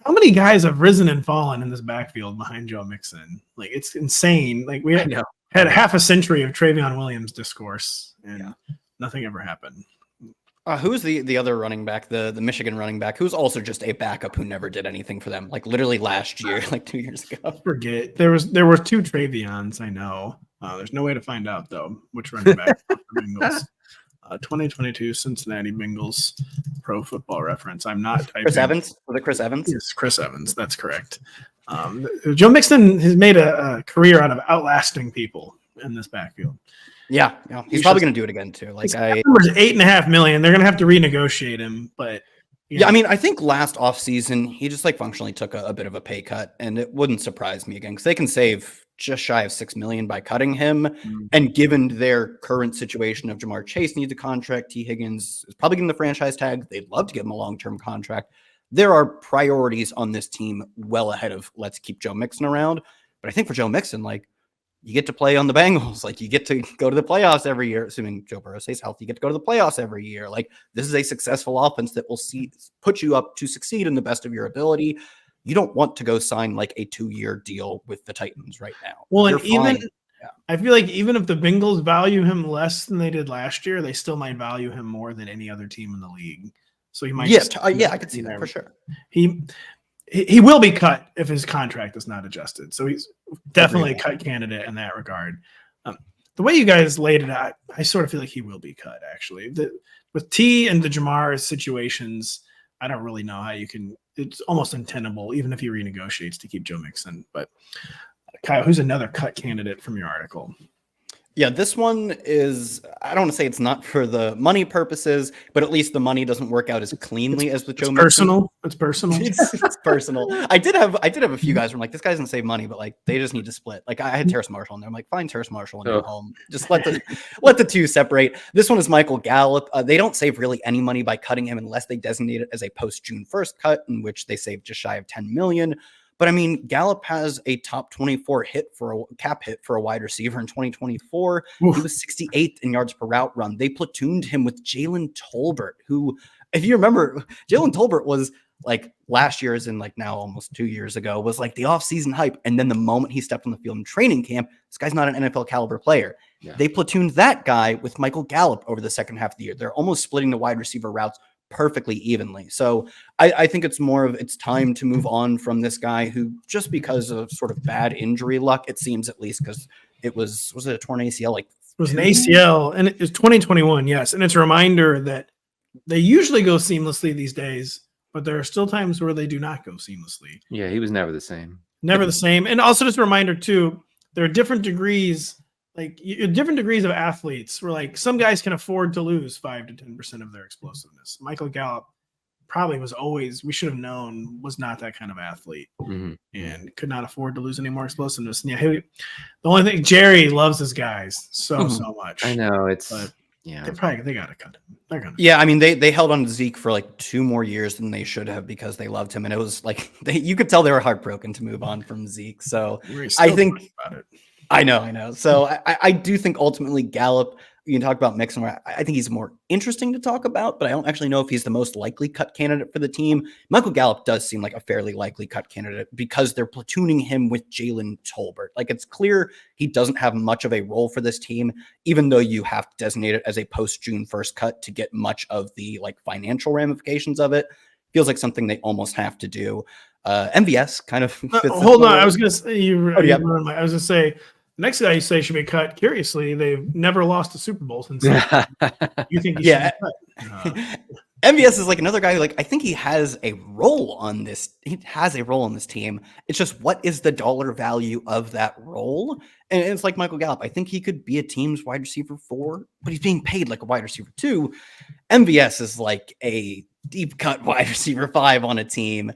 how many guys have risen and fallen in this backfield behind Joe Mixon? It's insane. We had half a century of Travion Williams discourse, and nothing ever happened. Who's the other running back, the Michigan running back, who's also just a backup who never did anything for them, literally last year, 2 years ago? I forget. There were two Travions, I know. There's no way to find out, though, which running back for the Bengals. 2022 Cincinnati Bengals Pro Football Reference. I'm not typing. Chris Evans? Was it Chris Evans? Yes, Chris Evans. That's correct. Joe Mixon has made a career out of outlasting people in this backfield. Yeah. He's probably going to do it again, too. Number's $8.5 million. They're going to have to renegotiate him, but I mean, I think last offseason, he just functionally took a bit of a pay cut, and it wouldn't surprise me again because they can save just shy of $6 million by cutting him. And given their current situation of Jamar Chase needs a contract, T. Higgins is probably getting the franchise tag. They'd love to give him a long-term contract. There are priorities on this team well ahead of let's keep Joe Mixon around. But I think for Joe Mixon, you get to play on the Bengals. You get to go to the playoffs every year, assuming Joe Burrow stays healthy. You get to go to the playoffs every year. This is a successful offense that will put you up to succeed in the best of your ability. You don't want to go sign a 2-year deal with the Titans right now. Well, I feel like even if the Bengals value him less than they did last year, they still might value him more than any other team in the league. So he might. I could see that for sure. He will be cut if his contract is not adjusted. So he's definitely a cut candidate in that regard. The way you guys laid it out, I sort of feel like he will be cut, actually. With T and the Jamar situations, I don't really know how you can – it's almost untenable, even if he renegotiates to keep Joe Mixon. But, Kyle, who's another cut candidate from your article? Yeah, this one is, I don't want to say it's not for the money purposes, but at least the money doesn't work out as cleanly as with Joe Mixon. It's personal. It's personal. I did have a few guys who were this guy doesn't save money, but they just need to split. I had Terrace Marshall in there. I'm find Terrace Marshall and go home. Just let the two separate. This one is Michael Gallup. They don't save really any money by cutting him unless they designate it as a post June 1st cut, in which they save just shy of $10 million. But I mean, Gallup has a top 24 cap hit for a wide receiver in 2024. He was 68th in yards per route run. They platooned him with Jalen Tolbert, who, if you remember, Jalen Tolbert was like last year, as in like now almost 2 years ago, was like the offseason hype. And then the moment he stepped on the field in training camp, this guy's not an NFL caliber player. Yeah. They platooned that guy with Michael Gallup over the second half of the year. They're almost splitting the wide receiver routes perfectly evenly. So I think it's more of it's time to move on from this guy who, just because of sort of bad injury luck, it seems, at least, because was it a torn ACL? Like, it was an ACL, and it was 2021. Yes. And it's a reminder that they usually go seamlessly these days, but there are still times where they do not go seamlessly. Yeah. He was never the same. Never the same. And also just a reminder too, there are different degrees, like different degrees of athletes where like some guys can afford to lose 5 to 10% of their explosiveness. Michael Gallup probably was always, we should have known, was not that kind of athlete and could not afford to lose any more explosiveness. And yeah, the only thing, Jerry loves his guys so much. I know they got to cut him. They're gonna. Yeah, I mean they held on to Zeke for like 2 more years than they should have because they loved him, and it was like you could tell they were heartbroken to move on from Zeke. So I think about it. I know. So I do think ultimately Gallup, you can talk about Mixon. I think he's more interesting to talk about, but I don't actually know if he's the most likely cut candidate for the team. Michael Gallup does seem like a fairly likely cut candidate because they're platooning him with Jalen Tolbert. Like, it's clear he doesn't have much of a role for this team, even though you have to designate it as a post-June 1st cut to get much of the like financial ramifications of it. Feels like something they almost have to do. MVS kind of fits hold on. I was going to say, I was going to say, the next guy you say should be cut. Curiously, they've never lost a Super Bowl since. You think? He should be cut? MVS is like another guy who, like, I think he has a role on this. He has a role on this team. It's just, what is the dollar value of that role? And it's like Michael Gallup. I think he could be a team's wide receiver 4, but he's being paid like a wide receiver 2. MVS is like a deep cut wide receiver 5 on a team,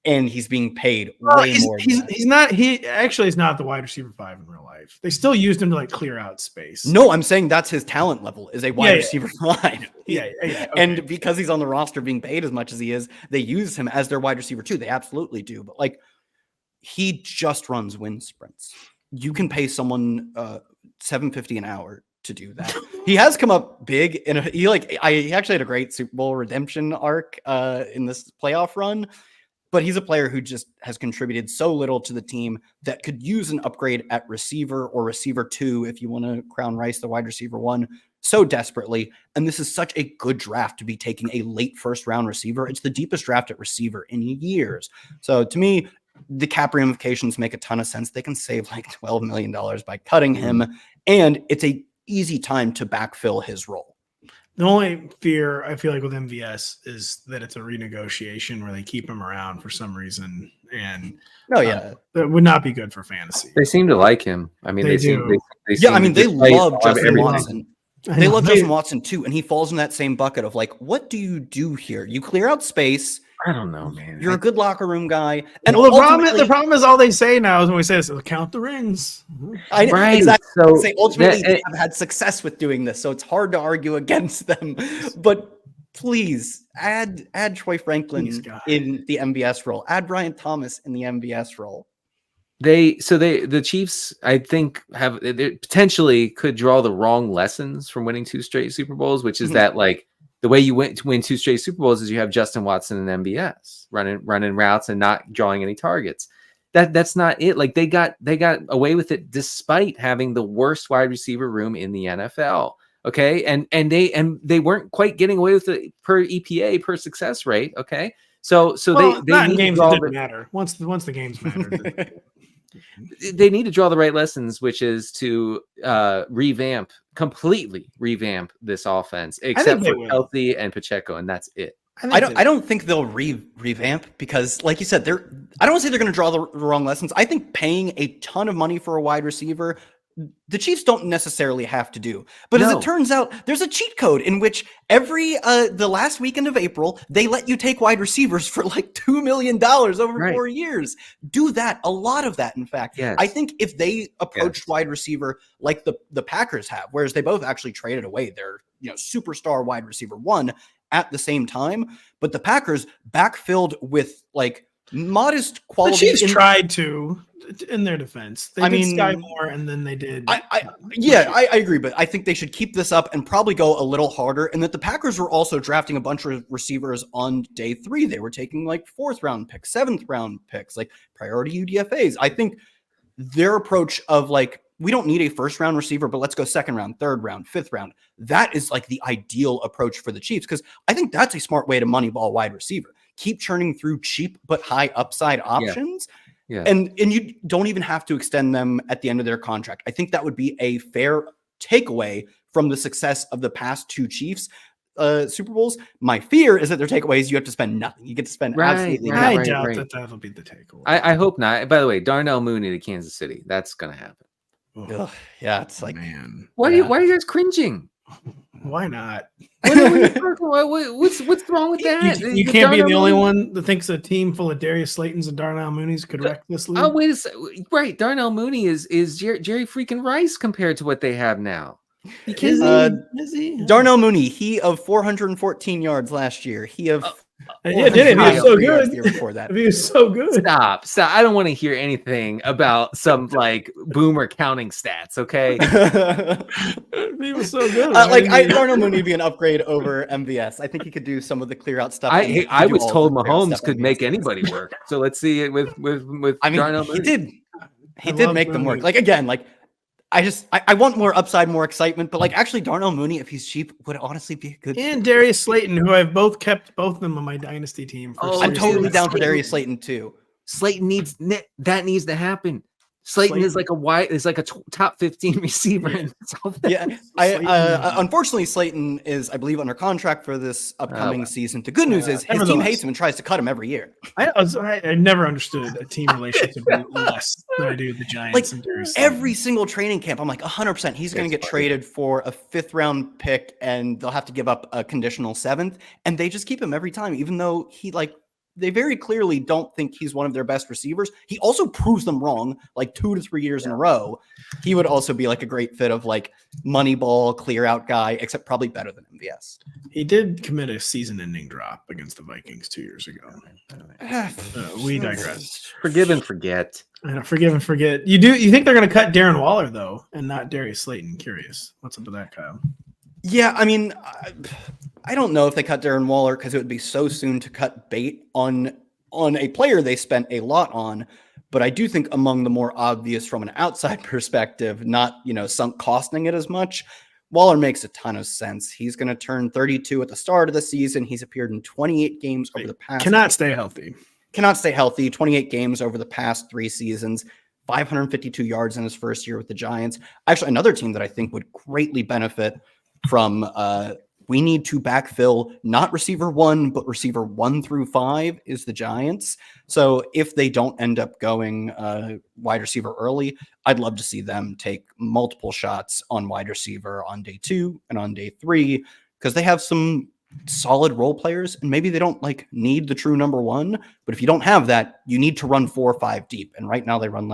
and he's being paid way more. He actually is not the wide receiver 5 in real life. They still used him to like clear out space. No, I'm saying that's his talent level, is a wide receiver 5. Okay. And because he's on the roster being paid as much as he is, they use him as their wide receiver 2. They absolutely do. But like, he just runs wind sprints. You can pay someone $750 an hour to do that. He has come up big he actually had a great Super Bowl redemption arc in this playoff run. But he's a player who just has contributed so little to the team that could use an upgrade at receiver or receiver 2 if you want to crown Rice the wide receiver 1 so desperately. And this is such a good draft to be taking a late first round receiver. It's the deepest draft at receiver in years. So to me, the cap ramifications make a ton of sense. They can save like $12 million by cutting him, and it's a easy time to backfill his role. The only fear I feel like with MVS is that it's a renegotiation where they keep him around for some reason, and that would not be good for fantasy. They seem to like him. I mean, they love Justin Watson. They love Justin Watson too, and he falls in that same bucket of like, what do you do here? You clear out space. I don't know, man. You're a good locker room guy. And the problem is all they say now is when we say this, count the rings. Right. Exactly. So ultimately they have had success with doing this, so it's hard to argue against them. But please add Troy Franklin in the MVS role. Add Brian Thomas in the MVS role. The Chiefs, I think, they potentially could draw the wrong lessons from winning 2 straight Super Bowls, which is that like the way you went to win 2 straight Super Bowls is you have Justin Watson and MVS running routes and not drawing any targets. That's not it. Like they got away with it despite having the worst wide receiver room in the NFL. Okay, and they weren't quite getting away with it per EPA per success rate. Okay, so they need games didn't matter once the games mattered. They need to draw the right lessons, which is to completely revamp this offense, except for Kelsey and Pacheco, and that's it. I don't think they'll revamp because, like you said, I don't want to say they're going to draw the wrong lessons. I think paying a ton of money for a wide receiver, the Chiefs don't necessally have to do. But as it turns out, there's a cheat code in which every the last weekend of April, they let you take wide receivers for like $2 million over 4 years. Do that. A lot of that, in fact. Yes. I think if they approached wide receiver like the Packers have, whereas they both actually traded away their superstar wide receiver 1 at the same time, but the Packers backfilled with like modest The quality. Chiefs tried to, in their defense. They I did mean, Sky Moore, and then they did. I agree, but I think they should keep this up and probably go a little harder. And that the Packers were also drafting a bunch of receivers on day 3. They were taking like 4th round picks, 7th round picks, like priority UDFAs. I think their approach of like, we don't need a 1st round receiver, but let's go 2nd round, 3rd round, 5th round. That is like the ideal approach for the Chiefs, because I think that's a smart way to moneyball wide receiver. Keep churning through cheap but high upside options. Yeah. And you don't even have to extend them at the end of their contract. I think that would be a fair takeaway from the success of the past 2 Chiefs Super Bowls. My fear is that their takeaway is you have to spend nothing. You get to spend absolutely nothing. I doubt that that'll be the takeaway. I hope not. By the way, Darnell Mooney to Kansas City. That's going to happen. Ugh, yeah, it's like, man. Why are you guys cringing? Why not? What's wrong with that? You can't be the only one that thinks a team full of Darius Slaytons and Darnell Moonies could wreck this league. Oh, wait a second. Right. Darnell Mooney is Jerry freaking Rice compared to what they have now. Is he? Darnell Mooney, he of 414 yards last year. He of yeah, did it? He was so good. The year before that. He was so good. Stop. I don't want to hear anything about some like boomer counting stats. Okay. He was so good. Darnell Mooney would be an upgrade over MVS. I think he could do some of the clear out stuff. I was told Mahomes could make anybody work. So let's see it with I mean, Darnell Mooney. He did make them work. Like again, like I want more upside, more excitement, but like actually Darnell Mooney, if he's cheap, would honestly be a good. And Darius Slayton, who I've kept both of them on my dynasty team. I'm totally down for Darius Slayton too. Slayton needs to happen. Slayton is like a top 15 receiver. Yeah, unfortunately Slayton is, I believe, under contract for this upcoming season. The good news is his team hates him and tries to cut him every year. I never understood a team relationship less than I do the Giants. Like and Darius every single training camp, I'm like 100% he's going to get traded for a 5th round pick, and they'll have to give up a conditional 7th, and they just keep him every time, even though they very clearly don't think he's one of their best receivers. He also proves them wrong like 2 to 3 years in a row. He would also be like a great fit of like moneyball clear out guy, except probably better than MVS. He did commit a season-ending drop against the Vikings 2 years ago. We digress. Forgive and forget. Forgive and forget. You think they're going to cut Darren Waller though, and not Darius Slayton? Curious. What's up with that, Kyle? Yeah, I mean, I don't know if they cut Darren Waller because it would be so soon to cut bait on a player they spent a lot on. But I do think among the more obvious from an outside perspective, not, sunk costing it as much, Waller makes a ton of sense. He's going to turn 32 at the start of the season. He's appeared in 28 games over the past. Cannot stay healthy. 28 games over the past 3 seasons. 552 yards in his first year with the Giants. Actually, another team that I think would greatly benefit from we need to backfill not receiver 1, but receiver 1 through 5 is the Giants. So if they don't end up going wide receiver early, I'd love to see them take multiple shots on wide receiver on day 2 and on day 3, because they have some solid role players, and maybe they don't need the true number 1, but if you don't have that, you need to run 4 or 5 deep. And right now they run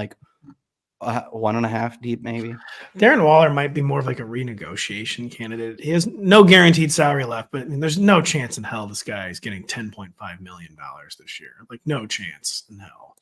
1.5 deep, maybe. Darren Waller might be more of like a renegotiation candidate. He has no guaranteed salary left, but there's no chance in hell this guy is getting $10.5 million this year. Like, no chance in hell.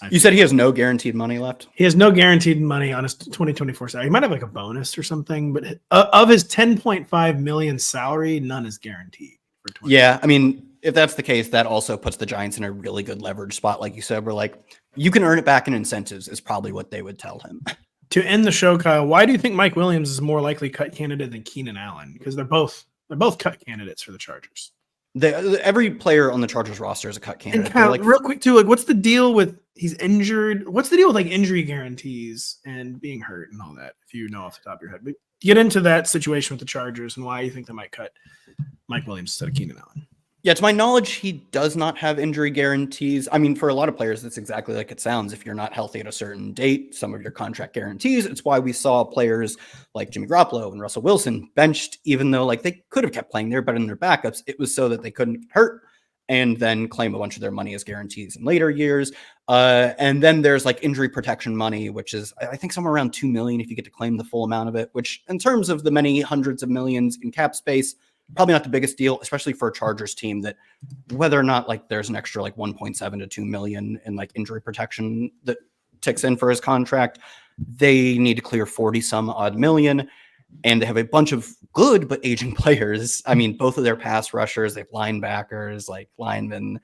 You said he has no guaranteed money left? He has no guaranteed money on his 2024 salary. He might have like a bonus or something, but of his $10.5 million salary, none is guaranteed. Yeah, I mean, if that's the case, that also puts the Giants in a really good leverage spot. Like you said, we're like, you can earn it back in incentives is probably what they would tell him. To end the show, Kyle, why do you think Mike Williams is more likely cut candidate than Keenan Allen? Because they're both cut candidates for the Chargers. Every player on the Chargers roster is a cut candidate. And Kyle, real quick too, what's the deal with he's injured? What's the deal with injury guarantees and being hurt and all that? If you know off the top of your head, but get into that situation with the Chargers and why you think they might cut Mike Williams instead of Keenan Allen. Yeah, to my knowledge, he does not have injury guarantees. I mean, for a lot of players, that's exactly like it sounds. If you're not healthy at a certain date, some of your contract guarantees. It's why we saw players like Jimmy Garoppolo and Russell Wilson benched, even though they could have kept playing there better than their backups. It was so that they couldn't get hurt and then claim a bunch of their money as guarantees in later years. And then there's injury protection money, which is, I think, somewhere around $2 million if you get to claim the full amount of it, which in terms of the many hundreds of millions in cap space, probably not the biggest deal, especially for a Chargers team that whether or not like there's an extra like 1.7 to 2 million in like injury protection that ticks in for his contract, they need to clear 40 some odd million. And they have a bunch of good but aging players. I mean, both of their pass rushers, they have linebackers, like linemen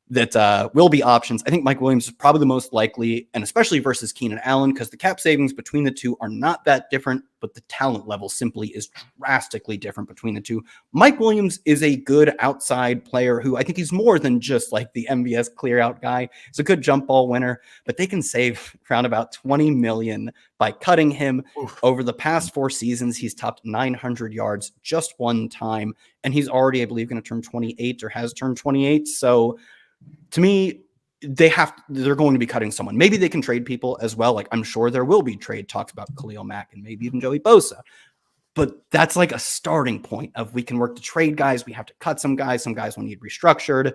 that will be options. I think Mike Williams is probably the most likely, and especially versus Keenan Allen, because the cap savings between the two are not that different, but the talent level simply is drastically different between the two. Mike Williams is a good outside player who I think he's more than just like the MVS clear out guy. He's a good jump ball winner, but they can save around about 20 million by cutting him. Oof. Over the past 4 seasons, he's topped 900 yards just one time, and he's already, I believe, going to turn 28 or has turned 28. So to me, they're going to be cutting someone. Maybe they can trade people as well. Like I'm sure there will be trade talks about Khalil Mack and maybe even Joey Bosa. But that's like a starting point of we can work to trade guys. We have to cut some guys. Some guys will need restructured.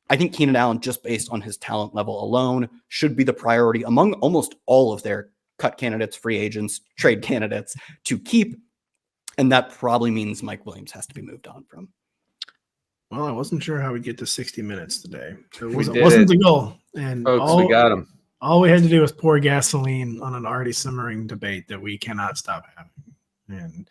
I think Keenan Allen, just based on his talent level alone, should be the priority among almost all of their cut candidates, free agents, trade candidates to keep. And that probably means Mike Williams has to be moved on from. Well, I wasn't sure how we'd get to 60 minutes today. So it We did wasn't it. the goal. And Folks, we got him. all we had to do was pour gasoline on an already simmering debate that we cannot stop having. And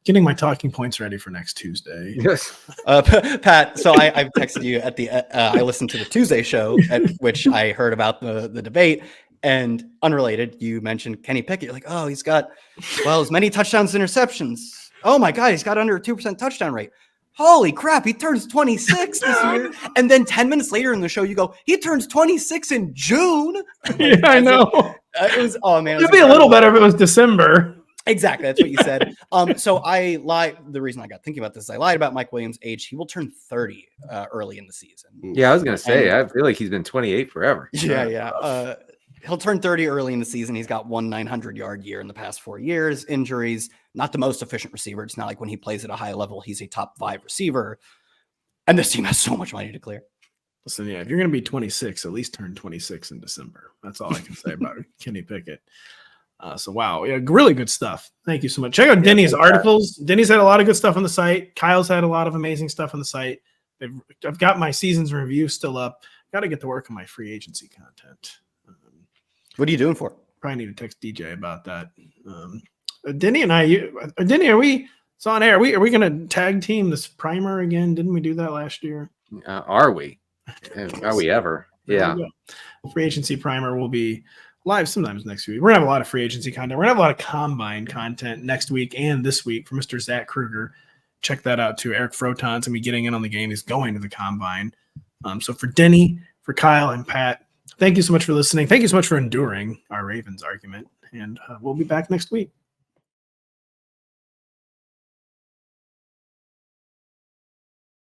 getting my talking points ready for next Tuesday. Yes. Pat, so I've texted you at the I listened to the Tuesday show at which I heard about the debate, and unrelated, you mentioned Kenny Pickett. You're like, oh, he's got as many touchdowns, interceptions. Oh my God, he's got under a 2% touchdown rate. Holy crap, he turns 26 this year. And then 10 minutes later in the show, you go, he turns 26 in June. Yeah, I know. It was, oh man. It'd be a little better if it was December. Exactly. That's what you said. So I lied. The reason I got thinking about this is I lied about Mike Williams' age. He will turn 30 early in the season. Yeah, I was going to say, I feel like he's been 28 forever. Yeah. He'll turn 30 early in the season. He's got 900-yard year in the past 4 years. Injuries, not the most efficient receiver. It's not like when he plays at a high level, he's a top 5 receiver. And this team has so much money to clear. Listen, yeah, if you're going to be 26, at least turn 26 in December. That's all I can say about Kenny Pickett. So, wow. Yeah, really good stuff. Thank you so much. Check out Denny's articles. Denny's had a lot of good stuff on the site. Kyle's had a lot of amazing stuff on the site. I've got my season's review still up. Got to get to work on my free agency content. What are you doing for it? Probably need to text DJ about that. Denny and I, Denny, are we? It's on air. Are we going to tag team this primer again? Didn't we do that last year? Are we? Are we ever? Yeah. Free agency primer will be live sometimes next week. We're going to have a lot of free agency content. We're going to have a lot of combine content next week and this week for Mr. Zach Kruger. Check that out too. Eric Froton's going to be getting in on the game. He's going to the combine. So for Denny, for Kyle, and Pat, thank you so much for listening. Thank you so much for enduring our Ravens argument. And we'll be back next week.